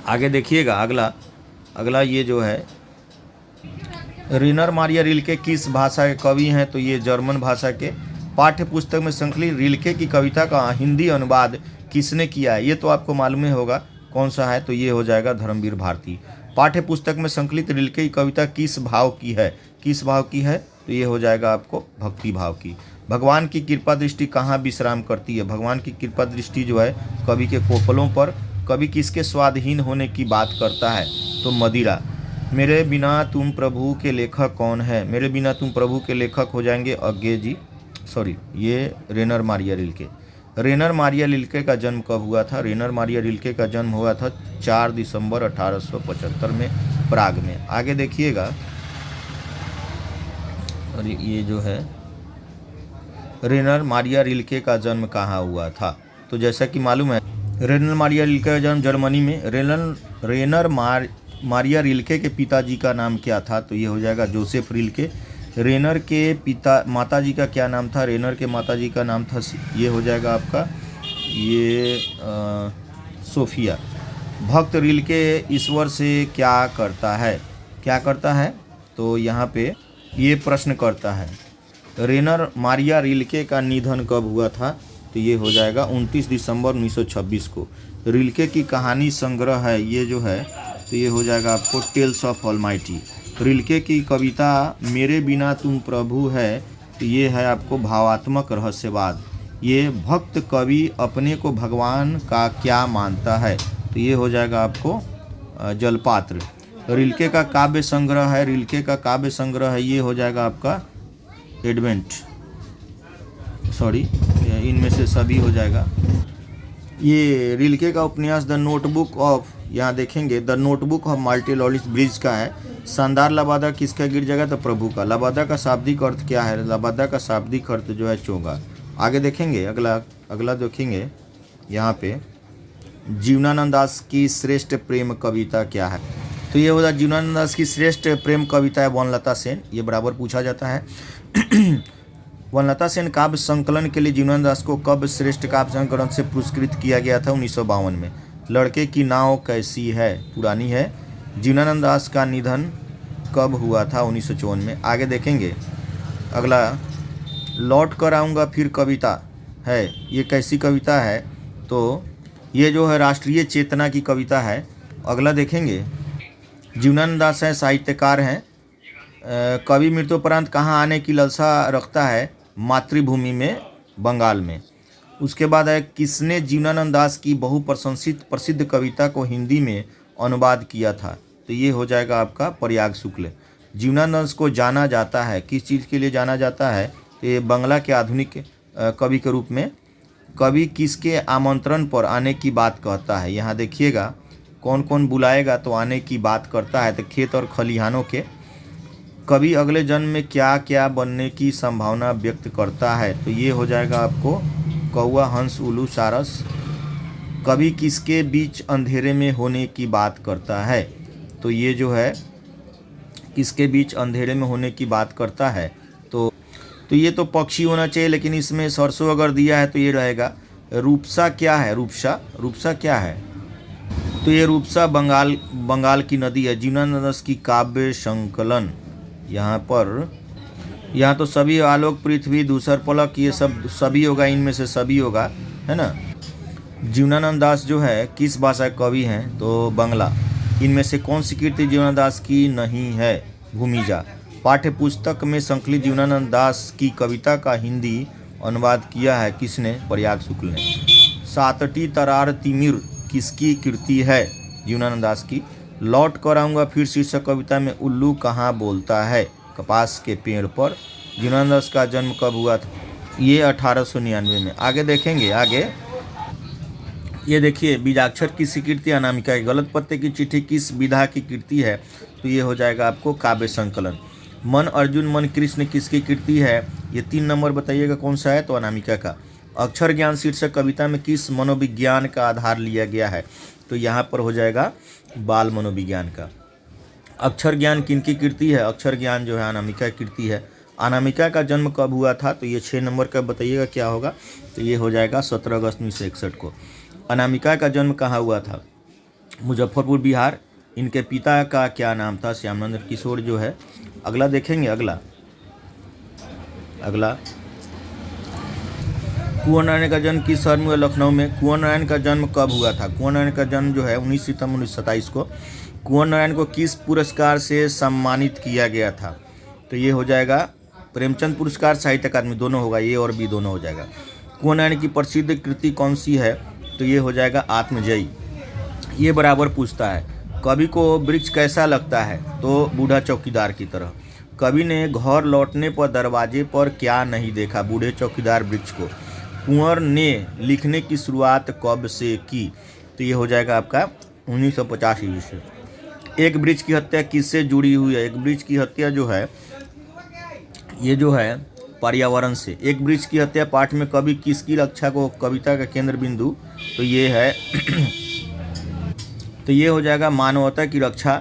आगे देखिएगा अगला ये जो है, रेनर मारिया रिल्के किस भाषा के कवि हैं? तो ये जर्मन भाषा के। पाठ्य पुस्तक में संकलित रिल्के की कविता का हिंदी अनुवाद किसने किया है? ये तो आपको मालूम ही होगा कौन सा है, तो ये हो जाएगा धर्मवीर भारती। पाठ्य पुस्तक में संकलित रिल्के की कविता किस भाव की है? किस भाव की है? तो ये हो जाएगा आपको भक्ति भाव की। भगवान की कृपा दृष्टि कहाँ विश्राम करती है? भगवान की कृपा दृष्टि जो है कवि के कोपलों पर। कवि किसके स्वाधीन होने की बात करता है? तो मदिरा। मेरे बिना तुम प्रभु के लेखक कौन है? मेरे बिना तुम प्रभु के लेखक हो जाएंगे अज्ञे जी, सॉरी ये रेनर मारिया रिल्के। रेनर मारिया रिल्के का जन्म कब हुआ था? रेनर मारिया रिल्के का जन्म हुआ था 4 दिसंबर 1875 में प्राग में। आगे देखिएगा, और ये जो है रेनर मारिया रिल्के का जन्म कहाँ हुआ था? तो जैसा कि मालूम है रेनर मारिया रिल्के का जन्म जर्मनी में। रेनर मारिया रिल्के के पिताजी का नाम क्या था? तो ये हो जाएगा जोसेफ रिल्के। रेनर के माताजी का क्या नाम था? रेनर के माताजी का नाम था, ये हो जाएगा आपका ये सोफिया। भक्त रिल्के ईश्वर से क्या करता है? क्या करता है? तो यहाँ पे ये प्रश्न करता है। रेनर मारिया रिल्के का निधन कब हुआ था? तो ये हो जाएगा 29 दिसंबर 1926 को। रिल्के की कहानी संग्रह है ये जो है, तो ये हो जाएगा आपको टेल्स ऑफ ऑलमाइटी। रिल्के की कविता मेरे बिना तुम प्रभु है, तो ये है आपको भावात्मक रहस्यवाद। ये भक्त कवि अपने को भगवान का क्या मानता है? तो ये हो जाएगा आपको जलपात्र। रिल्के का काव्य संग्रह है, रिल्के का काव्य संग्रह है, ये हो जाएगा आपका एडवेंट, सॉरी इनमें से सभी हो जाएगा। ये रिल्के का उपन्यास द नोटबुक ऑफ, यहाँ देखेंगे द नोटबुक ऑफ मार्टिलॉलिस ब्रिज का है। शानदार लबादा किसका गिर जाएगा? तो प्रभु का। लबादा का शाब्दिक अर्थ क्या है? लबादा का शाब्दिक अर्थ जो है चोगा। आगे देखेंगे, अगला देखेंगे यहाँ पे जीवनानंद दास की श्रेष्ठ प्रेम कविता क्या है? तो ये होगा जीवनानंद दास की श्रेष्ठ प्रेम कविता है वनलता सेन, ये बराबर पूछा जाता है। वनलता सेन काव्य संकलन के लिए जीवनानंद दास को कब श्रेष्ठ काव्य संकलन से पुरस्कृत किया गया था? 1952 में। लड़के की नाव कैसी है? पुरानी है। जीवनानंद दास का निधन कब हुआ था? 1954 में। आगे देखेंगे अगला, लौट कर आऊँगा फिर कविता है, ये कैसी कविता है? तो ये जो है राष्ट्रीय चेतना की कविता है। अगला देखेंगे, जीवनानंद दास हैं, साहित्यकार हैं। कवि मृत्युपरांत कहाँ आने की लालसा रखता है? मातृभूमि में, बंगाल में। उसके बाद है किसने जीवनानंद दास की बहुप्रशंसित प्रसिद्ध कविता को हिंदी में अनुवाद किया था? तो ये हो जाएगा आपका प्रयाग शुक्ल। जीवनानंद दास को जाना जाता है, किस चीज़ के लिए जाना जाता है? तो ये बांग्ला के आधुनिक कवि के रूप में। कवि किसके आमंत्रण पर आने की बात कहता है? यहाँ देखिएगा कौन कौन बुलाएगा तो आने की बात करता है, तो खेत और खलिहानों के। कवि अगले जन्म में क्या क्या बनने की संभावना व्यक्त करता है? तो ये हो जाएगा आपको कौवा, हंस, उल्लू, सारस। कवि किसके बीच अंधेरे में होने की बात करता है? तो ये जो है किसके बीच अंधेरे में होने की बात करता है? तो ये तो पक्षी होना चाहिए, लेकिन इसमें सरसों अगर दिया है तो ये रहेगा। रूपसा क्या है? रूपसा क्या है? तो ये रूपसा बंगाल की नदी है। जीवनानंद दास की काव्य संकलन, यहाँ तो सभी, आलोक, पृथ्वी, धूसर पलक, ये सब सभी होगा, इनमें से सभी होगा, है ना। जीवनानंद दास जो है किस भाषा कवि हैं? तो बांग्ला। इनमें से कौन सी कृति जीवनानंद दास की नहीं है? भूमिजा। पाठ्य पुस्तक में संकलित जीवनानंद दास की कविता का हिंदी अनुवाद किया है किसने? प्रयाग शुक्ल ने। सातटी तरार तिमिर किसकी कृति है? जीवनानंद दास की। लौट कर आऊँगा फिर शीर्षक कविता में उल्लू कहाँ बोलता है? कपास के पेड़ पर। जीवनानंद दास का जन्म कब हुआ था? ये 1899 में। आगे देखेंगे, ये देखिए बीजाक्षर किसकी कृति? अनामिका की। गलत पत्ते की चिट्ठी किस विधा की कृति है? तो ये हो जाएगा आपको काव्य संकलन। मन अर्जुन मन कृष्ण किसकी कृति है? ये 3 नंबर बताइएगा कौन सा है? तो अनामिका का। अक्षर ज्ञान शीर्षक कविता में किस मनोविज्ञान का आधार लिया गया है? तो यहाँ पर हो जाएगा बाल मनोविज्ञान का। अक्षर ज्ञान किनकी कृति है? अक्षर ज्ञान जो है अनामिका की कृति है। अनामिका का जन्म कब हुआ था? तो ये 6 नंबर का बताइएगा क्या होगा? तो ये हो जाएगा 17 अगस्त 1961 को। अनामिका का जन्म कहाँ हुआ था? मुजफ्फरपुर, बिहार। इनके पिता का क्या नाम था? श्यामानंद किशोर जो है। अगला देखेंगे, अगला कुंवर नारायण का जन्म किस शहर में हुआ? लखनऊ में। कुंवर नारायण का जन्म कब हुआ था? कुंवर नारायण का जन्म जो है 19 सितंबर 1927 को कुंवर नारायण को किस पुरस्कार से सम्मानित किया गया था? तो ये हो जाएगा प्रेमचंद पुरस्कार, साहित्य अकादमी, दोनों होगा, ए और बी दोनों हो जाएगा। कुंवर नारायण की प्रसिद्ध कृति कौन सी है? तो ये हो जाएगा आत्मजयी। ये बराबर पूछता है। कवि को वृक्ष कैसा लगता है? तो बूढ़ा चौकीदार की तरह। कवि ने घर लौटने पर दरवाजे पर क्या नहीं देखा? बूढ़े चौकीदार वृक्ष को। कुंवर ने लिखने की शुरुआत कब से की? तो ये हो जाएगा आपका 1950 ईस्वी से। एक वृक्ष की हत्या किससे जुड़ी हुई है? एक वृक्ष की हत्या जो है ये जो है पर्यावरण से। एक वृक्ष की हत्या पाठ में कवि किसकी रक्षा को कविता का केंद्र बिंदु? तो ये है तो ये हो जाएगा मानवता की रक्षा।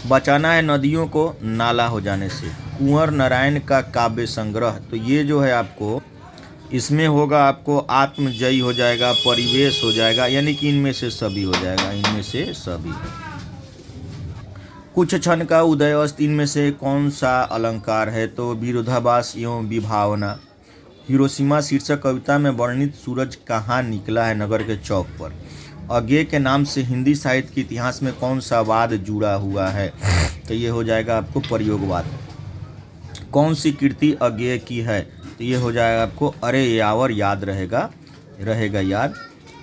बचाना है नदियों को नाला हो जाने से। कुंवर नारायण का काव्य संग्रह, तो ये जो है आपको इसमें होगा आपको आत्मजयी हो जाएगा, परिवेश हो जाएगा, यानी कि इनमें से सभी हो जाएगा, इनमें से सभी। कुछ क्षण का उदयअस्त इनमें से कौन सा अलंकार है? तो विरोधाभास एवं विभावना। हिरोशिमा शीर्षक कविता में वर्णित सूरज कहाँ निकला है? नगर के चौक पर। अज्ञेय के नाम से हिंदी साहित्य के इतिहास में कौन सा वाद जुड़ा हुआ है? तो ये हो जाएगा आपको प्रयोगवाद। कौन सी कृति अज्ञेय की है? तो ये हो जाएगा आपको अरे यावर याद रहेगा याद।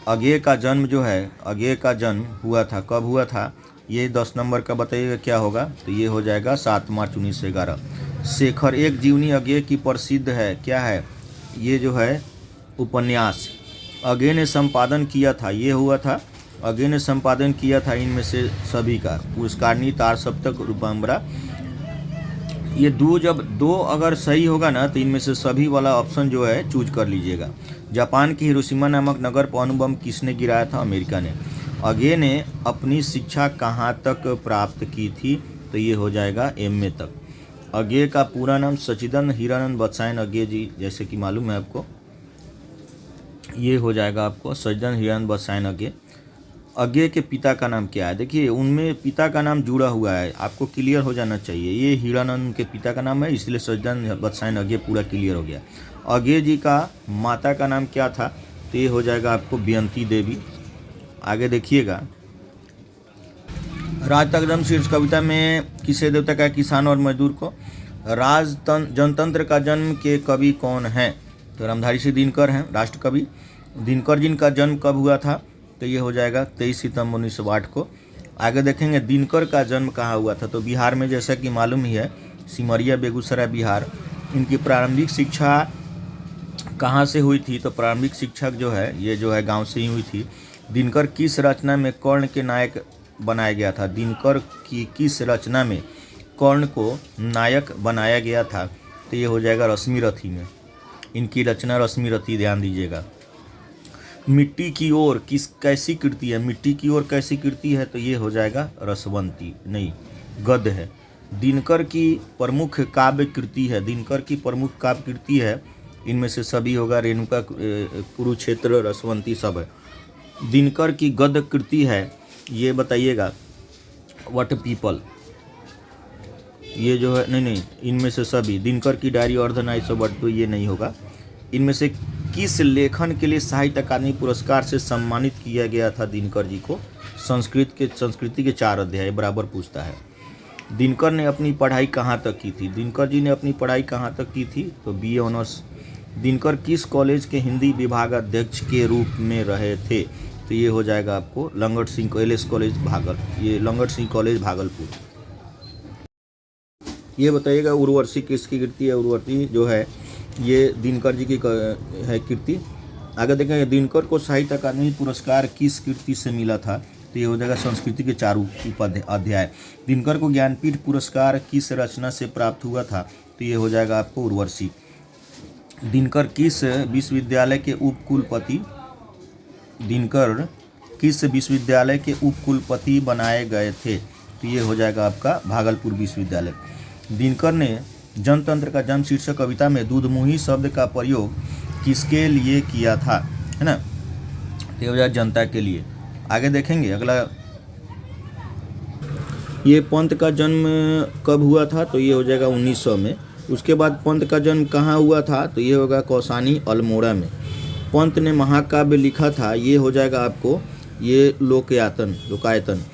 अज्ञेय का जन्म जो है, अज्ञेय का जन्म हुआ था, कब हुआ था? ये 10 नंबर का बताइएगा क्या होगा? तो ये हो जाएगा 7 मार्च 1911। शेखर एक जीवनी अज्ञेय की प्रसिद्ध है, क्या है? ये जो है उपन्यास। अज्ञेय ने संपादन किया था, ये हुआ था, अज्ञेय ने संपादन किया था इनमें से सभी का। पुरस्कारिणी, तार सप्तक, रूपम्बरा। ये दो अगर सही होगा ना तो इनमें से सभी वाला ऑप्शन जो है चूज कर लीजिएगा। जापान के हिरोशिमा नामक नगर पर अणुबम किसने गिराया था? अमेरिका ने। अज्ञेय ने अपनी शिक्षा कहाँ तक प्राप्त की थी? तो ये हो जाएगा एमए तक। अज्ञेय का पूरा नाम सच्चिदानंद हीरानंद बत्सायन अज्ञेय जी, जैसे कि मालूम है आपको, ये हो जाएगा आपको सच्चिदानंद हीरानंद बत्सायन अज्ञेय। अज्ञेय के पिता का नाम क्या है? देखिए उनमें पिता का नाम जुड़ा हुआ है, आपको क्लियर हो जाना चाहिए। ये हीरानंद के पिता का नाम है, इसलिए सच्चिदानंद बत्सायन अज्ञेय पूरा क्लियर हो गया। अज्ञेय जी का माता का नाम क्या था? तो ये हो जाएगा आपको बेयंती देवी। आगे देखिएगा, राजतंत्र शीर्ष कविता में किसे देवता का? किसान और मजदूर को। जनतंत्र का जन्म के कवि कौन है? तो रामधारी सिंह दिनकर हैं राष्ट्र कवि। दिनकर जी का जन्म कब हुआ था? तो ये हो जाएगा 23 सितंबर 1908 को। आगे देखेंगे दिनकर का जन्म कहाँ हुआ था? तो बिहार में, जैसा कि मालूम ही है, सिमरिया, बेगूसराय, बिहार। इनकी प्रारंभिक शिक्षा कहाँ से हुई थी? तो प्रारंभिक शिक्षा जो है ये जो है गांव से ही हुई थी। दिनकर किस रचना में कर्ण के नायक बनाया गया था? दिनकर की किस रचना में कर्ण को नायक बनाया गया था? तो ये हो जाएगा रश्मिरथी में। इनकी रचना रश्मिरथी, ध्यान दीजिएगा। मिट्टी की ओर कैसी कृति है? मिट्टी की ओर कैसी कृति है? तो ये हो जाएगा रसवंती, नहीं गद्य है। दिनकर की प्रमुख काव्य कृति है, दिनकर की प्रमुख काव्य कृति है, इनमें से सभी होगा, रेणुका, कुरुक्षेत्र, रसवंती सब है। दिनकर की गद्य कृति है, ये बताइएगा वट पीपल, ये जो है, नहीं इनमें से सभी। दिनकर की डायरी, अर्धनारीश्वर सब, तो ये नहीं होगा। इनमें से किस लेखन के लिए साहित्य अकादमी पुरस्कार से सम्मानित किया गया था दिनकर जी को? संस्कृति के 4 अध्याय बराबर पूछता है। दिनकर ने अपनी पढ़ाई कहाँ तक की थी? दिनकर जी ने अपनी पढ़ाई कहाँ तक की थी? तो बीए ऑनर्स। दिनकर किस कॉलेज के हिंदी विभाग अध्यक्ष के रूप में रहे थे? तो ये हो जाएगा आपको लंगट सिंह एलएस कॉलेज ये लंगट सिंह कॉलेज भागलपुर। ये बताइएगा उर्वशी किसकी कृति है? उर्वशी जो है ये दिनकर जी की है कृति। आगे देखेंगे दिनकर को साहित्य अकादमी पुरस्कार किस कृति से मिला था? तो ये हो जाएगा संस्कृति के 4 अध्याय। दिनकर को ज्ञानपीठ पुरस्कार किस रचना से प्राप्त हुआ था? तो ये हो जाएगा आपको उर्वशी। दिनकर किस विश्वविद्यालय के उप कुलपति बनाए गए थे? तो ये हो जाएगा आपका भागलपुर विश्वविद्यालय। दिनकर ने जनतंत्र का जन्म शीर्षक कविता में दूधमुही शब्द का प्रयोग किसके लिए किया था? है ना, तो हो जाएगा जनता के लिए। आगे देखेंगे अगला, ये पंत का जन्म कब हुआ था? तो ये हो जाएगा 1900 में। उसके बाद पंत का जन्म कहाँ हुआ था? तो ये होगा कौसानी, अल्मोड़ा में। पंत ने महाकाव्य लिखा था, ये हो जाएगा आपको ये लोकायतन।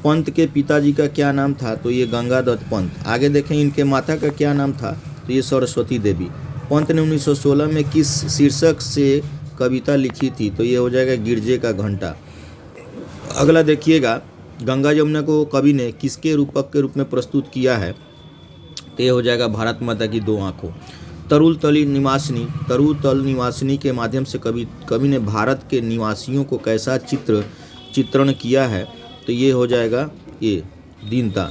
पंत के पिताजी का क्या नाम था? तो ये गंगादत्त पंत। आगे देखें इनके माता का क्या नाम था? तो ये सरस्वती देवी। पंत ने 1916 में किस शीर्षक से कविता लिखी थी? तो ये हो जाएगा गिरजे का घंटा। अगला देखिएगा, गंगा जमुना को कवि ने किसके रूपक के रूप में प्रस्तुत किया है? तो ये हो जाएगा भारत माता की दो आँखों। तरुल तल निवासिनी के माध्यम से कवि ने भारत के निवासियों को कैसा चित्रण किया है? तो ये हो जाएगा ये दीनता।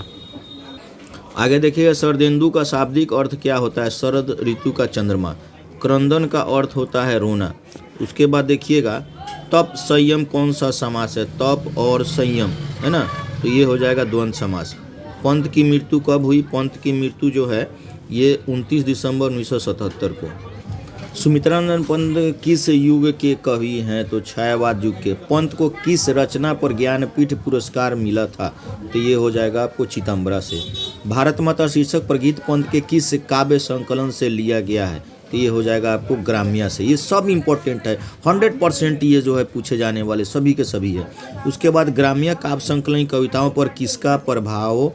आगे देखिएगा, शरदेंदु का शाब्दिक अर्थ क्या होता है? शरद ऋतु का चंद्रमा। क्रंदन का अर्थ होता है रोना। उसके बाद देखिएगा, तप संयम कौन सा समास है? तप और संयम, है ना, तो ये हो जाएगा द्वंद्व समास। पंत की मृत्यु कब हुई? पंत की मृत्यु जो है ये 29 दिसंबर 1977 को। सुमित्रानंद पंत किस युग के कवि हैं? तो छायावाद युग के। पंत को किस रचना पर ज्ञानपीठ पुरस्कार मिला था? तो ये हो जाएगा आपको चिदम्बरा से। भारत माता शीर्षक पर गीत पंत के किस काव्य संकलन से लिया गया है? तो ये हो जाएगा आपको ग्राम्या से। ये सब इम्पोर्टेंट है, 100% ये जो है पूछे जाने वाले सभी के सभी है। उसके बाद ग्राम्या काव्य संकलन कविताओं पर किसका प्रभाव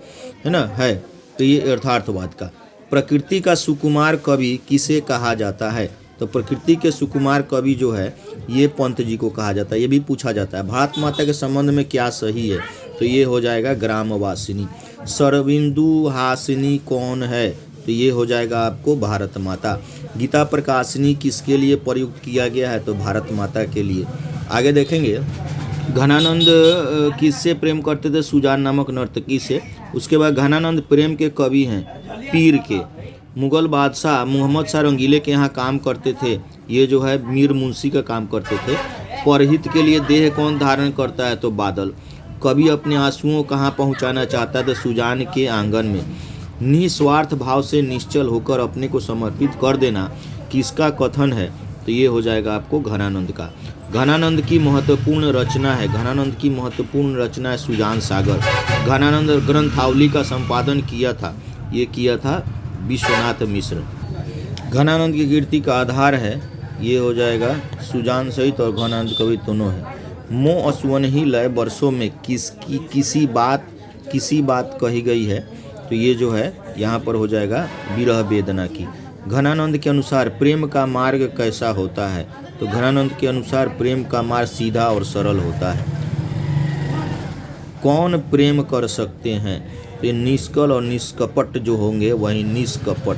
है ना है? तो ये यथार्थवाद का। प्रकृति का सुकुमार कवि किसे कहा जाता है? तो प्रकृति के सुकुमार कवि जो है ये पंत जी को कहा जाता है। ये भी पूछा जाता है। भारत माता के संबंध में क्या सही है? तो ये हो जाएगा ग्रामवासिनी। सरबिंदु हासिनी कौन है? तो ये हो जाएगा आपको भारत माता। गीता प्रकाशिनी किसके लिए प्रयुक्त किया गया है? तो भारत माता के लिए। आगे देखेंगे, घनानंद किससे प्रेम करते थे? सुजान नामक नर्तकी से। उसके बाद घनानंद प्रेम के कवि हैं, पीर के। मुगल बादशाह मोहम्मद शाह रंगीले के यहाँ काम करते थे। ये जो है मीर मुंशी का काम करते थे। परहित के लिए देह कौन धारण करता है? तो बादल। कवि अपने आंसुओं कहाँ पहुँचाना चाहता है? तो सुजान के आंगन में। निस्वार्थ भाव से निश्चल होकर अपने को समर्पित कर देना किसका कथन है? तो ये हो जाएगा आपको घनानंद का। घनानंद की महत्वपूर्ण रचना है, घनानंद की महत्वपूर्ण रचना है सुजान सागर। घनानंद ग्रंथावली का संपादन किया था, ये किया था विश्वनाथ मिश्र। घनानंद की कीर्ति का आधार है, ये हो जाएगा सुजान सहित और घनानंद कवि दोनों है। मोह असुवन ही लय वर्षों में किसी बात कही गई है? तो ये जो है यहाँ पर हो जाएगा विरह वेदना की। घनानंद के अनुसार प्रेम का मार्ग कैसा होता है? तो घनानंद के अनुसार प्रेम का मार्ग सीधा और सरल होता है। कौन प्रेम कर सकते हैं? तो ये निष्कल और निष्कपट जो होंगे वही निष्कपट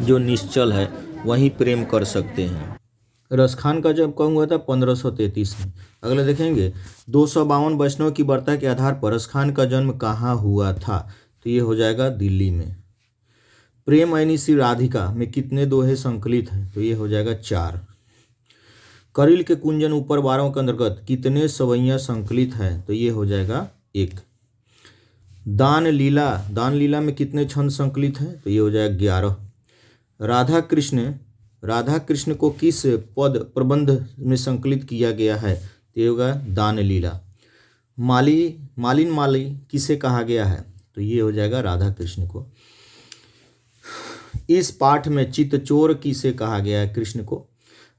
जो निश्चल है वही प्रेम कर सकते हैं। रसखान का जन्म कब हुआ था? 1533 में। अगला देखेंगे, 252 वैष्णव की वार्ता के आधार पर रसखान का जन्म कहाँ हुआ था? तो ये हो जाएगा दिल्ली में। प्रेम ऐनी श्री राधिका में कितने दोहे संकलित हैं? तो ये हो जाएगा 4। करील के कुंजन ऊपर 12 के अंतर्गत कितने सवैयाँ संकलित हैं? तो ये हो जाएगा 1। दान लीला में कितने छंद संकलित हैं? तो ये हो जाएगा 11। राधा कृष्ण को किस पद प्रबंध में संकलित किया गया है? तो ये होगा दान लीला। माली किसे कहा गया है? तो ये हो जाएगा राधा कृष्ण को। इस पाठ में चित्तचोर किसे कहा गया है? कृष्ण को।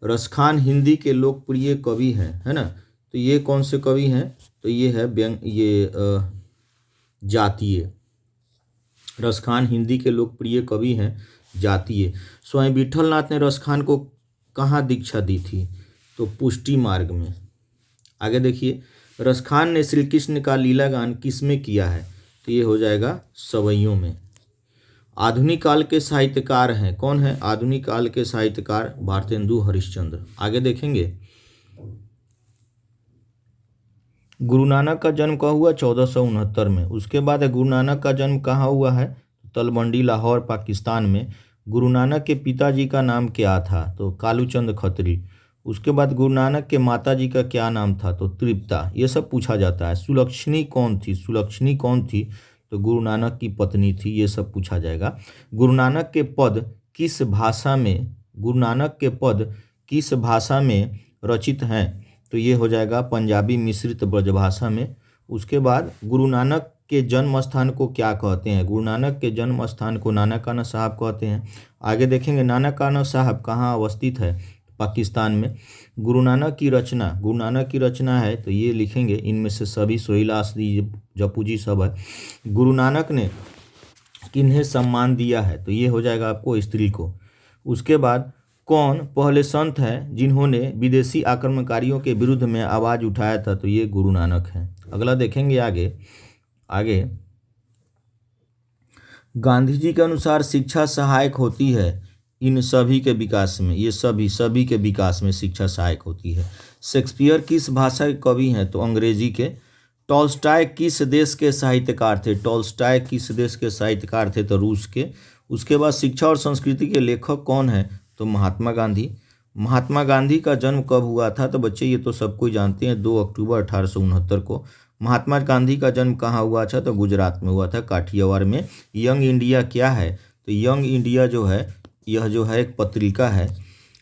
रसखान हिंदी के लोकप्रिय कवि हैं, है ना, तो ये कौन से कवि हैं? तो ये है जातीय। रसखान हिंदी के लोकप्रिय कवि हैं जातीय। स्वयं विठलनाथ ने रसखान को कहाँ दीक्षा दी थी? तो पुष्टि मार्ग में। आगे देखिए, रसखान ने श्री कृष्ण का लीला गान किस में किया है? तो ये हो जाएगा सवैयों में। आधुनिक काल के साहित्यकार हैं, कौन है आधुनिक काल के साहित्यकार? भारतेंदु हरिश्चंद्र। आगे देखेंगे, गुरु नानक का जन्म कहाँ हुआ? 1469 में। उसके बाद गुरु नानक का जन्म कहाँ हुआ है? तलवंडी, लाहौर, पाकिस्तान में। गुरु नानक के पिताजी का नाम क्या था? तो कालूचंद खत्री। उसके बाद गुरु नानक के माताजी का क्या नाम था? तो तृप्ता। ये सब पूछा जाता है। सुलक्षणी कौन थी? तो गुरु नानक की पत्नी थी। ये सब पूछा जाएगा। गुरु नानक के पद किस भाषा में रचित हैं? तो ये हो जाएगा पंजाबी मिश्रित ब्रजभाषा में। उसके बाद गुरु नानक के जन्म स्थान को क्या कहते हैं? गुरु नानक के जन्म स्थान को नानकाना साहब कहते हैं। आगे देखेंगे, नानकाना साहब कहाँ अवस्थित है? पाकिस्तान में। गुरु नानक की रचना है तो ये लिखेंगे, इनमें से सभी सोहिलास जपू जी सब है। गुरु नानक ने किन्हें सम्मान दिया है तो ये हो जाएगा आपको स्त्री को। उसके बाद कौन पहले संत हैं जिन्होंने विदेशी आक्रमणकारियों के विरुद्ध में आवाज़ उठाया था तो ये गुरु नानक हैं। अगला देखेंगे आगे गांधी जी के अनुसार शिक्षा सहायक होती है इन सभी के विकास में, ये सभी के विकास में शिक्षा सहायक होती है। शेक्सपियर किस भाषा के कवि हैं तो अंग्रेजी के। टॉल्स्टॉय किस देश के साहित्यकार थे, टॉल्स्टॉय किस देश के साहित्यकार थे तो रूस के। उसके बाद शिक्षा और संस्कृति के लेखक कौन है तो महात्मा गांधी। महात्मा गांधी का जन्म कब हुआ था तो बच्चे ये तो सब कोई जानते हैं, 2 अक्टूबर 1869 को। महात्मा गांधी का जन्म कहाँ हुआ था तो गुजरात में हुआ था, काठियावाड़ में। यंग इंडिया क्या है तो यंग इंडिया जो है यह जो है एक पत्रिका है।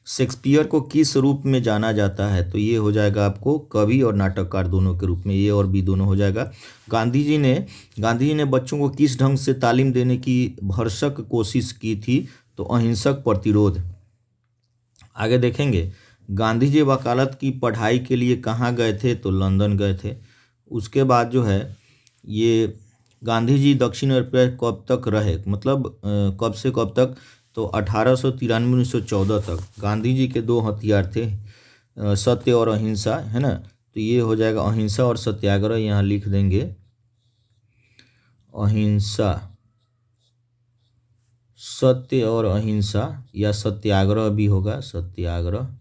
शेक्सपियर को किस रूप में जाना जाता है तो ये हो जाएगा आपको कवि और नाटककार दोनों के रूप में, ए और बी दोनों हो जाएगा। गांधी जी ने बच्चों को किस ढंग से तालीम देने की भरसक कोशिश की थी तो अहिंसक प्रतिरोध। आगे देखेंगे गांधी जी वकालत की पढ़ाई के लिए कहाँ गए थे तो लंदन गए थे। उसके बाद जो है ये गांधी जी दक्षिण अफ्रीका कब तक रहे, मतलब कब से कब तक तो 1893-1914 तक। गांधी जी के 2 हथियार थे, सत्य और अहिंसा, है ना, तो ये हो जाएगा अहिंसा और सत्याग्रह, यहाँ लिख देंगे अहिंसा, सत्य और अहिंसा, या सत्याग्रह भी होगा, सत्याग्रह,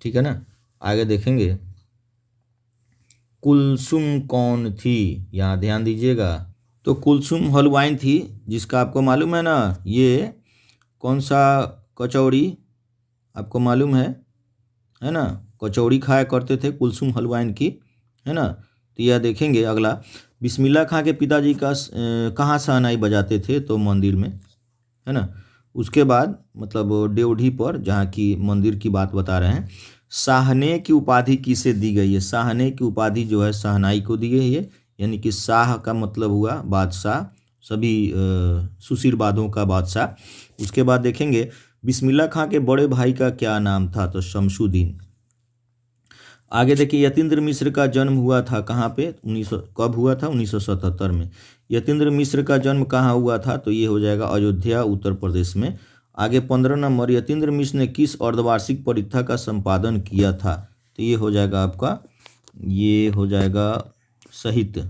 ठीक है ना। आगे देखेंगे कुलसुम कौन थी, यहाँ ध्यान दीजिएगा। तो कुलसुम हलवाइन थी, जिसका आपको मालूम है ना, ये कौन सा कचौड़ी आपको मालूम है ना, कचौड़ी खाया करते थे कुलसुम हलवाइन की, है ना। तो यह देखेंगे अगला, बिस्मिल्लाह खां के पिताजी का कहाँ शहनाई बजाते थे तो मंदिर में, है ना। उसके बाद मतलब ड्योढ़ी पर, जहाँ की मंदिर की बात बता रहे हैं। शाहने की उपाधि किसे दी गई है, शाहने की उपाधि जो है शहनाई को दी गई है, यानी कि शाह का मतलब हुआ बादशाह, सभी सुशीरवादों का बादशाह। उसके बाद देखेंगे बिस्मिल्लाह खां के बड़े भाई का क्या नाम था तो शमशुद्दीन। आगे देखिए यतीन्द्र मिश्र का जन्म हुआ था कहाँ पे, कब हुआ था 1977 में। यतीन्द्र मिश्र का जन्म कहाँ हुआ था तो ये हो जाएगा अयोध्या, उत्तर प्रदेश में। आगे 15 नंबर, यतीन्द्र मिश्र ने किस अर्धवार्षिक परीक्षा का संपादन किया था तो ये हो जाएगा आपका, ये हो जाएगा साहित्य।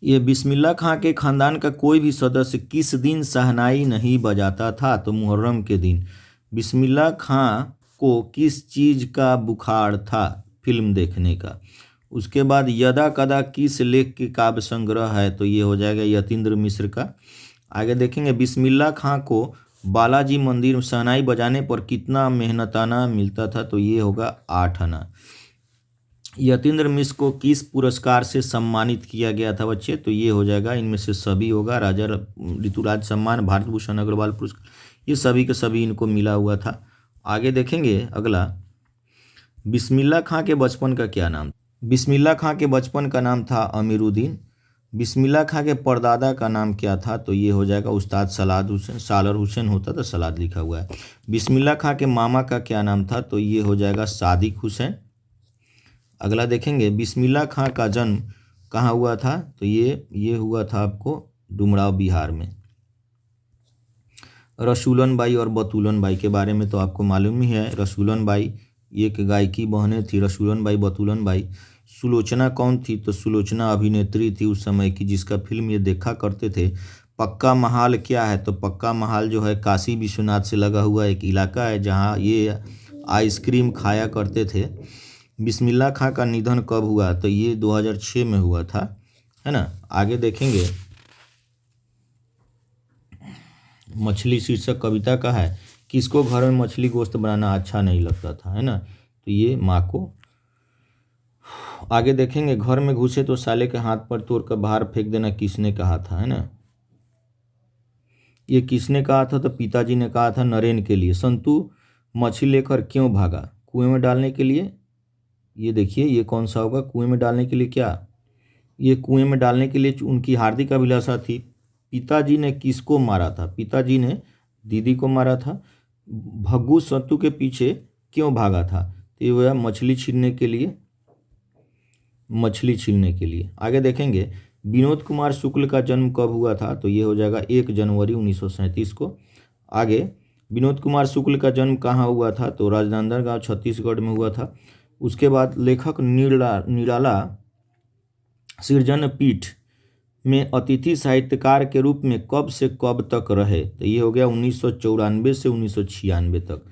ये बिस्मिल्लाह खां के खानदान का कोई भी सदस्य किस दिन शहनाई नहीं बजाता था तो मुहर्रम के दिन। बिस्मिल्लाह खां को किस चीज़ का बुखार था, फिल्म देखने का। उसके बाद यदा कदा किस लेख के काव्य संग्रह है तो ये हो जाएगा यतीन्द्र मिश्र का। आगे देखेंगे बिस्मिल्लाह खां को बालाजी मंदिर में शहनाई बजाने पर कितना मेहनताना मिलता था तो ये होगा 8 आना। यतीन्द्र मिश्र को किस पुरस्कार से सम्मानित किया गया था बच्चे तो ये हो जाएगा, इनमें से सभी होगा, राजा ऋतुराज सम्मान, भारत भूषण अग्रवाल पुरस्कार, ये सभी के सभी इनको मिला हुआ था। आगे देखेंगे अगला, बिस्मिल्लाह खां के बचपन का क्या नाम। बिस्मिल्लाह खां के बचपन का नाम था अमीरुद्दीन। बिस्मिल्लाह खां के परदादा का नाम क्या था तो ये हो जाएगा उस्ताद सलाद हुसैन, सालर हुसैन होता था, सलाद लिखा हुआ है। बिस्मिल्लाह खां के मामा का क्या नाम था तो ये हो जाएगा सादिक हुसैन। अगला देखेंगे बिस्मिल्लाह खां का जन्म कहाँ हुआ था तो ये हुआ था आपको डुमराव, बिहार में। रसूलन बाई और बतूलन बाई के बारे में तो आपको मालूम ही है। रसूलन बाई एक गायकी बहनें थी, रसूलन बाई, बतूलन बाई। सुलोचना कौन थी तो सुलोचना अभिनेत्री थी उस समय की, जिसका फिल्म ये देखा करते थे। पक्का महाल क्या है तो पक्का महाल जो है काशी विश्वनाथ से लगा हुआ एक इलाका है, जहाँ ये आइसक्रीम खाया करते थे। बिस्मिल्लाह खां का निधन कब हुआ तो ये 2006 में हुआ था, है ना। आगे देखेंगे मछली शीर्षक कविता का है, किसको घर में मछली गोश्त बनाना अच्छा नहीं लगता था, है ना, तो ये माँ को। आगे देखेंगे घर में घुसे तो साले के हाथ पर तोड़कर बाहर फेंक देना किसने कहा था, है ना। ये किसने कहा था तो पिताजी ने कहा था नरेन के लिए। संतु मछली लेकर क्यों भागा, कुएं में डालने के लिए। ये देखिए ये कौन सा होगा, कुएं में डालने के लिए, क्या ये कुएं में डालने के लिए उनकी हार्दिक अभिलाषा थी। पिताजी ने किसको मारा था, पिताजी ने दीदी को मारा था। भग्गू सत्तू के पीछे क्यों भागा था? तो ये हुआ मछली छीनने के लिए, मछली छीनने के लिए। आगे देखेंगे विनोद कुमार शुक्ल का जन्म कब हुआ था? तो ये हो जाएगा 1 जनवरी 1937 को। आगे विनोद कुमार शुक्ल का जन्म कहाँ हुआ था? तो राजनांदगांव छत्तीसगढ़ में हुआ था। उसके बाद लेखक निराला सृजन पीठ में अतिथि साहित्यकार के रूप में कब से कब तक रहे? तो ये हो गया 1994 से 1996 तक।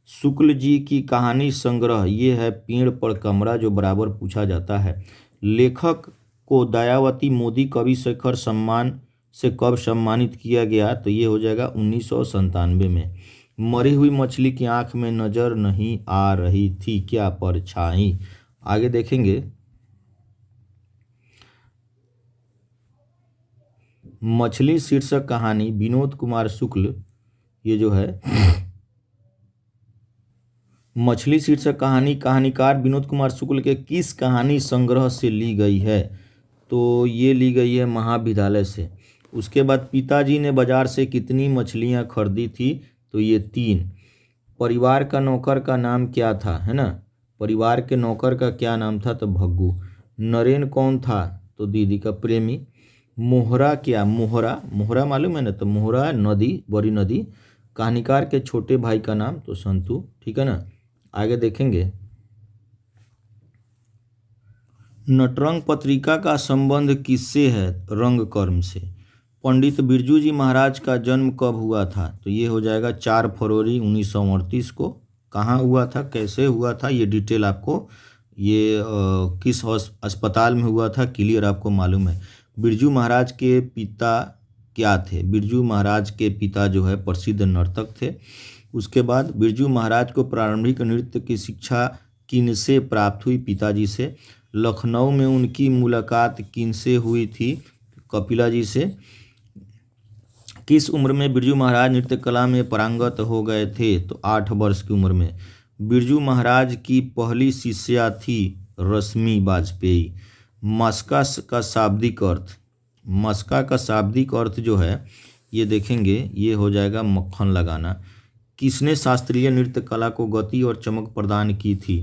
शुक्ल जी की कहानी संग्रह ये है पेड़ पर कमरा, जो बराबर पूछा जाता है। लेखक को दयावती मोदी कवि शिखर सम्मान से कब सम्मानित किया गया? तो ये हो जाएगा 1997 में। मरी हुई मछली की आंख में नजर नहीं आ रही थी, क्या परछाई? आगे देखेंगे मछली शीर्षक कहानी विनोद कुमार शुक्ल, ये जो है मछली शीर्षक कहानी कहानीकार विनोद कुमार शुक्ल के किस कहानी संग्रह से ली गई है? तो ये ली गई है महाविद्यालय से। उसके बाद पिताजी ने बाजार से कितनी मछलियाँ खरीदी थी? तो ये 3। परिवार का नौकर का नाम क्या था? है ना, परिवार के नौकर का क्या नाम था? तो भग्गू। नरेन कौन था? तो दीदी का प्रेमी। मोहरा क्या? मोहरा मालूम है ना? तो मोहरा नदी, बड़ी नदी। कहानीकार के छोटे भाई का नाम? तो संतू। ठीक है ना। आगे देखेंगे नटरंग पत्रिका का संबंध किससे है? रंगकर्म से। पंडित बिरजू जी महाराज का जन्म कब हुआ था? तो ये हो जाएगा 4 फरवरी 1938 को। कहाँ हुआ था, कैसे हुआ था, ये डिटेल आपको, ये किस अस्पताल में हुआ था, क्लियर आपको मालूम है। बिरजू महाराज के पिता क्या थे? बिरजू महाराज के पिता जो है प्रसिद्ध नर्तक थे। उसके बाद बिरजू महाराज को प्रारंभिक नृत्य की शिक्षा किनसे प्राप्त हुई? पिताजी से। लखनऊ में उनकी मुलाकात किनसे हुई थी? कपिला जी से। किस उम्र में बिरजू महाराज नृत्य कला में पारंगत हो गए थे? तो 8 वर्ष की उम्र में। बिरजू महाराज की पहली शिष्या थी रश्मि बाजपेयी। मस्का का शाब्दिक अर्थ, मस्का का शाब्दिक अर्थ जो है ये देखेंगे, ये हो जाएगा मक्खन लगाना। किसने शास्त्रीय नृत्य कला को गति और चमक प्रदान की थी?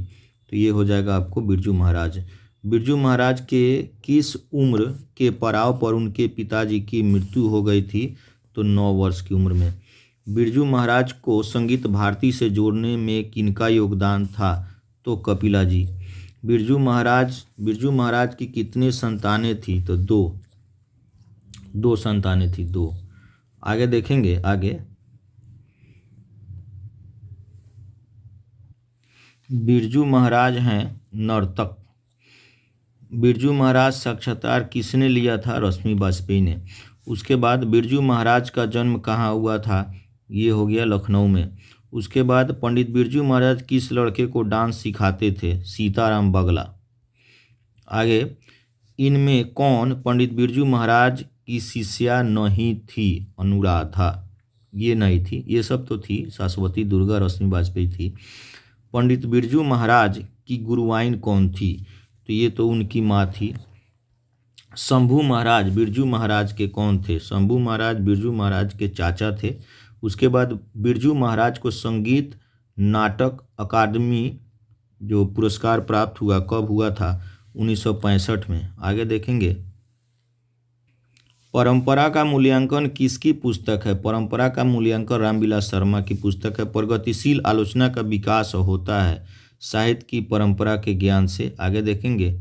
तो ये हो जाएगा आपको बिरजू महाराज। बिरजू महाराज के किस उम्र के पड़ाव पर उनके पिताजी की मृत्यु हो गई थी? तो 9 वर्ष की उम्र में। बिरजू महाराज को संगीत भारती से जोड़ने में किनका योगदान था? तो कपिला जी। बिरजू महाराज की कितने संतानें थी? तो 2 संतानें थी, 2। आगे देखेंगे आगे बिरजू महाराज हैं नर्तक। बिरजू महाराज साक्षात्कार किसने लिया था? रश्मि बाजपेयी ने। उसके बाद बिरजू महाराज का जन्म कहाँ हुआ था? ये हो गया लखनऊ में। उसके बाद पंडित बिरजू महाराज किस लड़के को डांस सिखाते थे? सीताराम बगला। आगे इनमें कौन पंडित बिरजू महाराज की शिष्या नहीं थी? अनुराधा। ये नहीं थी, ये सब तो थी, शाश्वती, दुर्गा, रश्मि बाजपेयी थी। पंडित बिरजू महाराज की गुरुआइन कौन थी? तो ये तो उनकी माँ थी। शंभू महाराज बिरजू महाराज के कौन थे? शंभू महाराज बिरजू महाराज के चाचा थे। उसके बाद बिरजू महाराज को संगीत नाटक अकादमी जो पुरस्कार प्राप्त हुआ कब हुआ था? 1965 में। आगे देखेंगे परंपरा का मूल्यांकन किसकी पुस्तक है? परंपरा का मूल्यांकन रामविलास शर्मा की पुस्तक है। प्रगतिशील आलोचना का विकास होता है साहित्य की परंपरा के ज्ञान से। आगे देखेंगे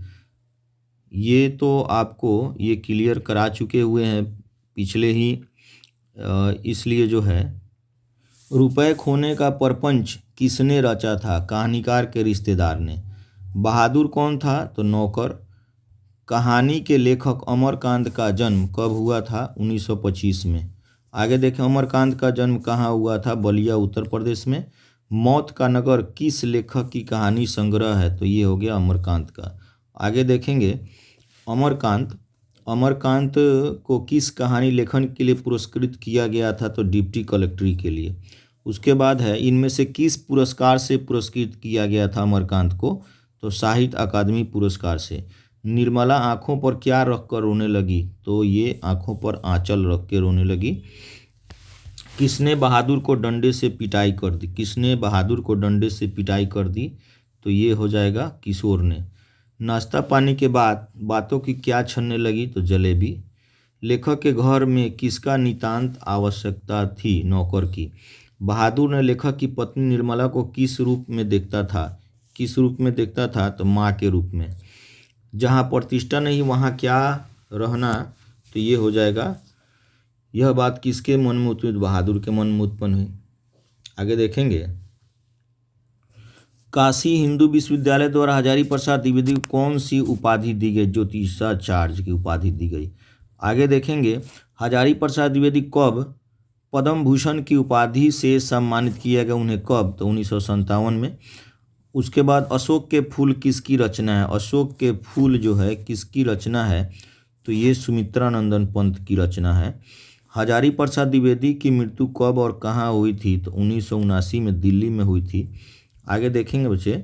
ये तो आपको ये क्लियर करा चुके हुए हैं पिछले ही, इसलिए जो है रुपए खोने का परपंच किसने रचा था? कहानीकार के रिश्तेदार ने। बहादुर कौन था? तो नौकर। कहानी के लेखक अमरकांत का जन्म कब हुआ था? 1925 में। आगे देखें अमरकांत का जन्म कहाँ हुआ था? बलिया, उत्तर प्रदेश में। मौत का नगर किस लेखक की कहानी संग्रह है? तो ये हो गया अमरकांत का। आगे देखेंगे अमरकांत को किस कहानी लेखन के लिए पुरस्कृत किया गया था? तो डिप्टी कलेक्टरी के लिए। उसके बाद है इनमें से किस पुरस्कार से पुरस्कृत किया गया था अमरकांत को? तो साहित्य अकादमी पुरस्कार से। निर्मला आंखों पर क्या रख कर रोने लगी? तो ये आंखों पर आंचल रख के रोने लगी। किसने बहादुर को डंडे से पिटाई कर दी? किसने बहादुर को डंडे से पिटाई कर दी? तो ये हो जाएगा किशोर ने। नाश्ता पानी के बाद बातों की क्या छनने लगी? तो जलेबी। लेखक के घर में किसका नितांत आवश्यकता थी? नौकर की। बहादुर ने लेखक की पत्नी निर्मला को किस रूप में देखता था? किस रूप में देखता था? तो माँ के रूप में। जहाँ प्रतिष्ठा नहीं वहाँ क्या रहना? तो ये हो जाएगा, यह बात किसके मन में उत्पन्न? बहादुर के मन में उत्पन्न हुई। आगे देखेंगे, काशी हिंदू विश्वविद्यालय द्वारा हजारी प्रसाद द्विवेदी को कौन सी उपाधि दी गई? ज्योतिषाचार्य की उपाधि दी गई। आगे देखेंगे, हजारी प्रसाद द्विवेदी कब पद्म भूषण की उपाधि से सम्मानित किया गया? उन्हें कब? तो 1957 में। उसके बाद अशोक के फूल किसकी रचना है? अशोक के फूल जो है किसकी रचना है? तो ये सुमित्रानंदन पंत की रचना है। हजारी प्रसाद द्विवेदी की मृत्यु कब और कहाँ हुई थी? तो 1979 में दिल्ली में हुई थी। आगे देखेंगे बच्चे,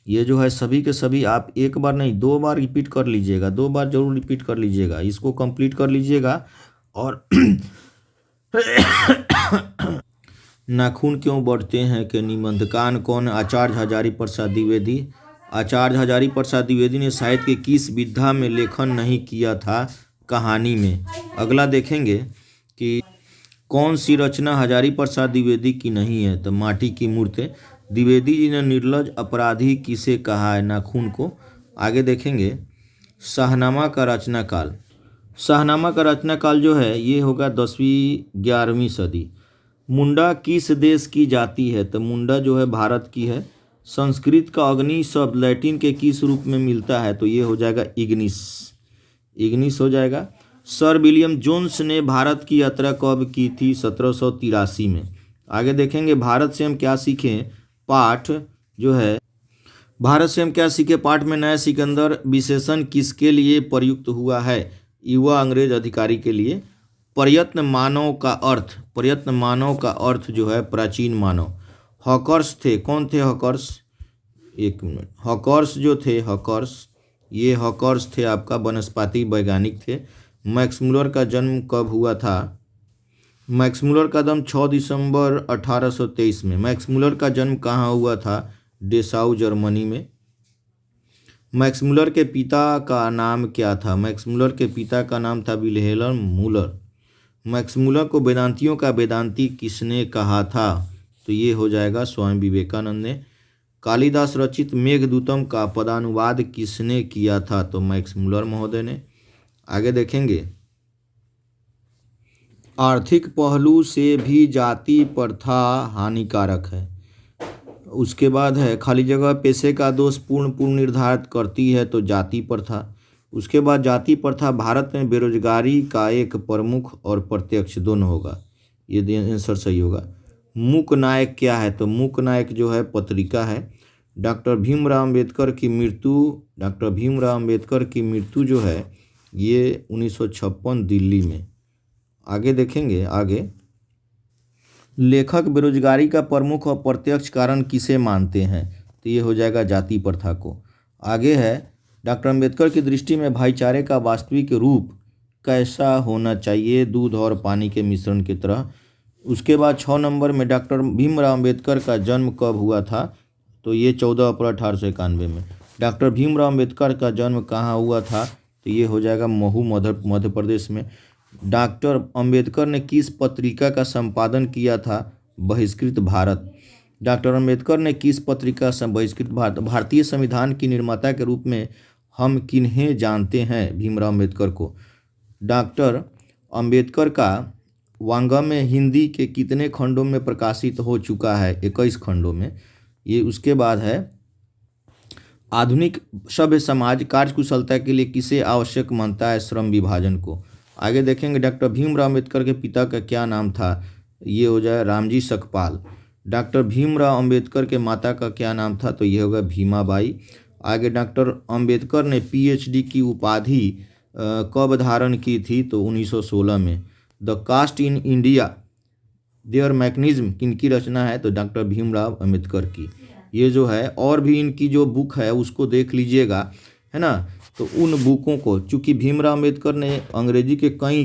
ये जो है सभी के सभी आप एक बार नहीं 2 बार रिपीट कर लीजिएगा, 2 बार जरूर रिपीट कर लीजिएगा, इसको कंप्लीट कर लीजिएगा। और नाखून क्यों बढ़ते हैं के निबंधकार कौन? आचार्य हजारी प्रसाद द्विवेदी। आचार्य हजारी प्रसाद द्विवेदी ने साहित्य के किस विधा में लेखन नहीं किया था? कहानी में। अगला देखेंगे कि कौन सी रचना हजारी प्रसाद द्विवेदी की नहीं है? तो माटी की मूर्ति। द्विवेदी जी ने निर्लज अपराधी किसे कहा है? नाखून को। आगे देखेंगे, शाहनामा का रचना काल। शाहनामा का रचना काल जो है ये होगा 10वीं 11वीं सदी। मुंडा किस देश की जाति है? तो मुंडा जो है भारत की है। संस्कृत का अग्नि शब्द लैटिन के किस रूप में मिलता है? तो ये हो जाएगा इग्निस। इग्निस हो जाएगा। सर विलियम जोन्स ने भारत की यात्रा कब की थी? 1783 में। आगे देखेंगे, भारत से हम क्या सीखें पाठ जो है, भारत से हम क्या सीखे पाठ में नया सिकंदर विशेषण किसके लिए प्रयुक्त हुआ है? युवा अंग्रेज अधिकारी के लिए। प्रयत्न मानव का अर्थ, प्रयत्न मानव का अर्थ जो है प्राचीन मानव। हॉकर्स थे, कौन थे हॉकर्स? एक मिनट, हॉकर्स जो थे हॉकर्स, ये हॉकर्स थे आपका वनस्पति वैज्ञानिक थे। मैक्स मुलर का जन्म कब हुआ था? मैक्स मुलर का जन्म 6 दिसंबर 1823 में। मैक्स मुलर का जन्म कहाँ हुआ था? डेसाउ जर्मनी में। मैक्स मुलर के पिता का नाम क्या था? मैक्स मुलर के पिता का नाम था विल्हेल्म मूलर। मैक्स मुलर को वेदांतियों का वेदांती किसने कहा था? तो ये हो जाएगा स्वामी विवेकानंद ने। कालिदास रचित मेघदूतम का पदानुवाद किसने किया था? तो मैक्स मुलर महोदय ने। आगे देखेंगे, आर्थिक पहलू से भी जाति प्रथा हानिकारक है। उसके बाद है खाली जगह पेशे का दोष पूर्ण निर्धारित करती है, तो जाति प्रथा। उसके बाद जाति प्रथा भारत में बेरोजगारी का एक प्रमुख और प्रत्यक्ष दोनों होगा, ये आंसर सही होगा। मूक नायक क्या है? तो मूक नायक जो है पत्रिका है। डॉक्टर भीमराव अम्बेडकर की मृत्यु, डॉक्टर भीमराव अम्बेडकर की मृत्यु जो है ये 1956 दिल्ली में। आगे देखेंगे, आगे लेखक बेरोजगारी का प्रमुख और प्रत्यक्ष कारण किसे मानते हैं? तो ये हो जाएगा जाति प्रथा को। आगे है, डॉक्टर अम्बेडकर की दृष्टि में भाईचारे का वास्तविक रूप कैसा होना चाहिए? दूध और पानी के मिश्रण की तरह। उसके बाद 6 नंबर में डॉक्टर भीमराव अम्बेडकर का जन्म कब हुआ था? तो ये 14 अप्रैल 1891 में। डॉक्टर भीमराव अम्बेडकर का जन्म कहाँ हुआ था? तो ये हो जाएगा महू मध्य प्रदेश में। डॉक्टर अम्बेडकर ने किस पत्रिका का संपादन किया था? बहिष्कृत भारत। डॉक्टर अम्बेडकर ने किस पत्रिका से बहिष्कृत भारत? भारतीय संविधान की निर्माता के रूप में हम किन्हें जानते हैं? भीमराव अम्बेडकर को। डॉक्टर अम्बेडकर का वांगमय हिंदी के कितने खंडों में प्रकाशित हो चुका है? 21 खंडों में। ये उसके बाद है, आधुनिक सभ्य समाज कार्यकुशलता के लिए किसे आवश्यक मानता है? श्रम विभाजन को। आगे देखेंगे, डॉक्टर भीमराव अम्बेडकर के पिता का क्या नाम था? ये हो जाए रामजी सकपाल। डॉक्टर भीमराव अम्बेडकर के माता का क्या नाम था? तो ये होगा भीमाबाई। आगे डॉक्टर अम्बेडकर ने पीएचडी की उपाधि कब धारण की थी? तो 1916 में। The caste in India their mechanism किनकी रचना है? तो डॉक्टर भीमराव अम्बेडकर की। ये जो है और भी इनकी जो बुक है उसको देख लीजिएगा, है ना। तो उन बुकों को, चूँकि भीमराव अम्बेडकर ने अंग्रेजी के कई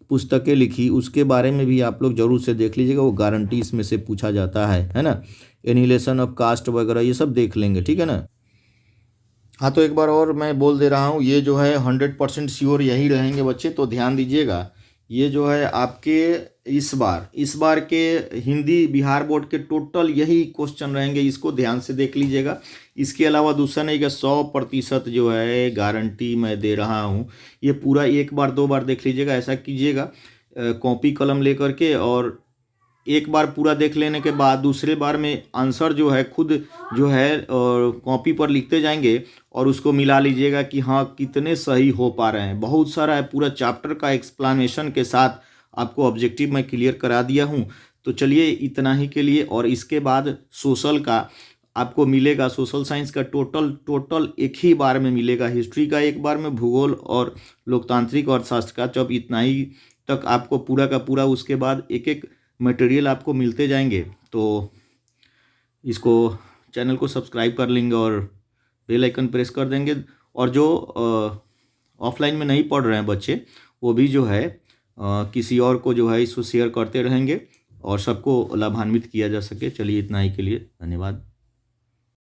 पुस्तकें लिखी, उसके बारे में भी आप लोग जरूर से देख लीजिएगा। वो गारंटी इसमें से पूछा जाता है ना। एनिहिलेशन ऑफ कास्ट वगैरह ये सब देख लेंगे, ठीक है ना। हाँ, तो एक बार और मैं बोल दे रहा हूँ, ये जो है 100% श्योर यही रहेंगे बच्चे, तो ध्यान दीजिएगा। ये जो है आपके इस बार के हिंदी बिहार बोर्ड के टोटल यही क्वेश्चन रहेंगे, इसको ध्यान से देख लीजिएगा। इसके अलावा दूसरा नहीं का 100% जो है गारंटी मैं दे रहा हूँ। ये पूरा एक बार 2 बार देख लीजिएगा, ऐसा कीजिएगा कॉपी कलम लेकर के, और एक बार पूरा देख लेने के बाद दूसरे बार में आंसर जो है खुद जो है कॉपी पर लिखते जाएंगे और उसको मिला लीजिएगा कि हाँ कितने सही हो पा रहे हैं। बहुत सारा है, पूरा चैप्टर का एक्सप्लेनेशन के साथ आपको ऑब्जेक्टिव मैं क्लियर करा दिया हूँ। तो चलिए इतना ही के लिए। और इसके बाद सोशल का आपको मिलेगा, सोशल साइंस का टोटल एक ही बार में मिलेगा, हिस्ट्री का एक बार में, भूगोल और लोकतांत्रिक अर्थशास्त्र का। जब इतना ही तक आपको पूरा का पूरा, उसके बाद एक एक मटेरियल आपको मिलते जाएंगे। तो इसको चैनल को सब्सक्राइब कर लेंगे और बेल आइकन प्रेस कर देंगे। और जो ऑफलाइन में नहीं पढ़ रहे हैं बच्चे, वो भी जो है किसी और को जो है इसको शेयर करते रहेंगे और सबको लाभान्वित किया जा सके। चलिए इतना ही के लिए, धन्यवाद।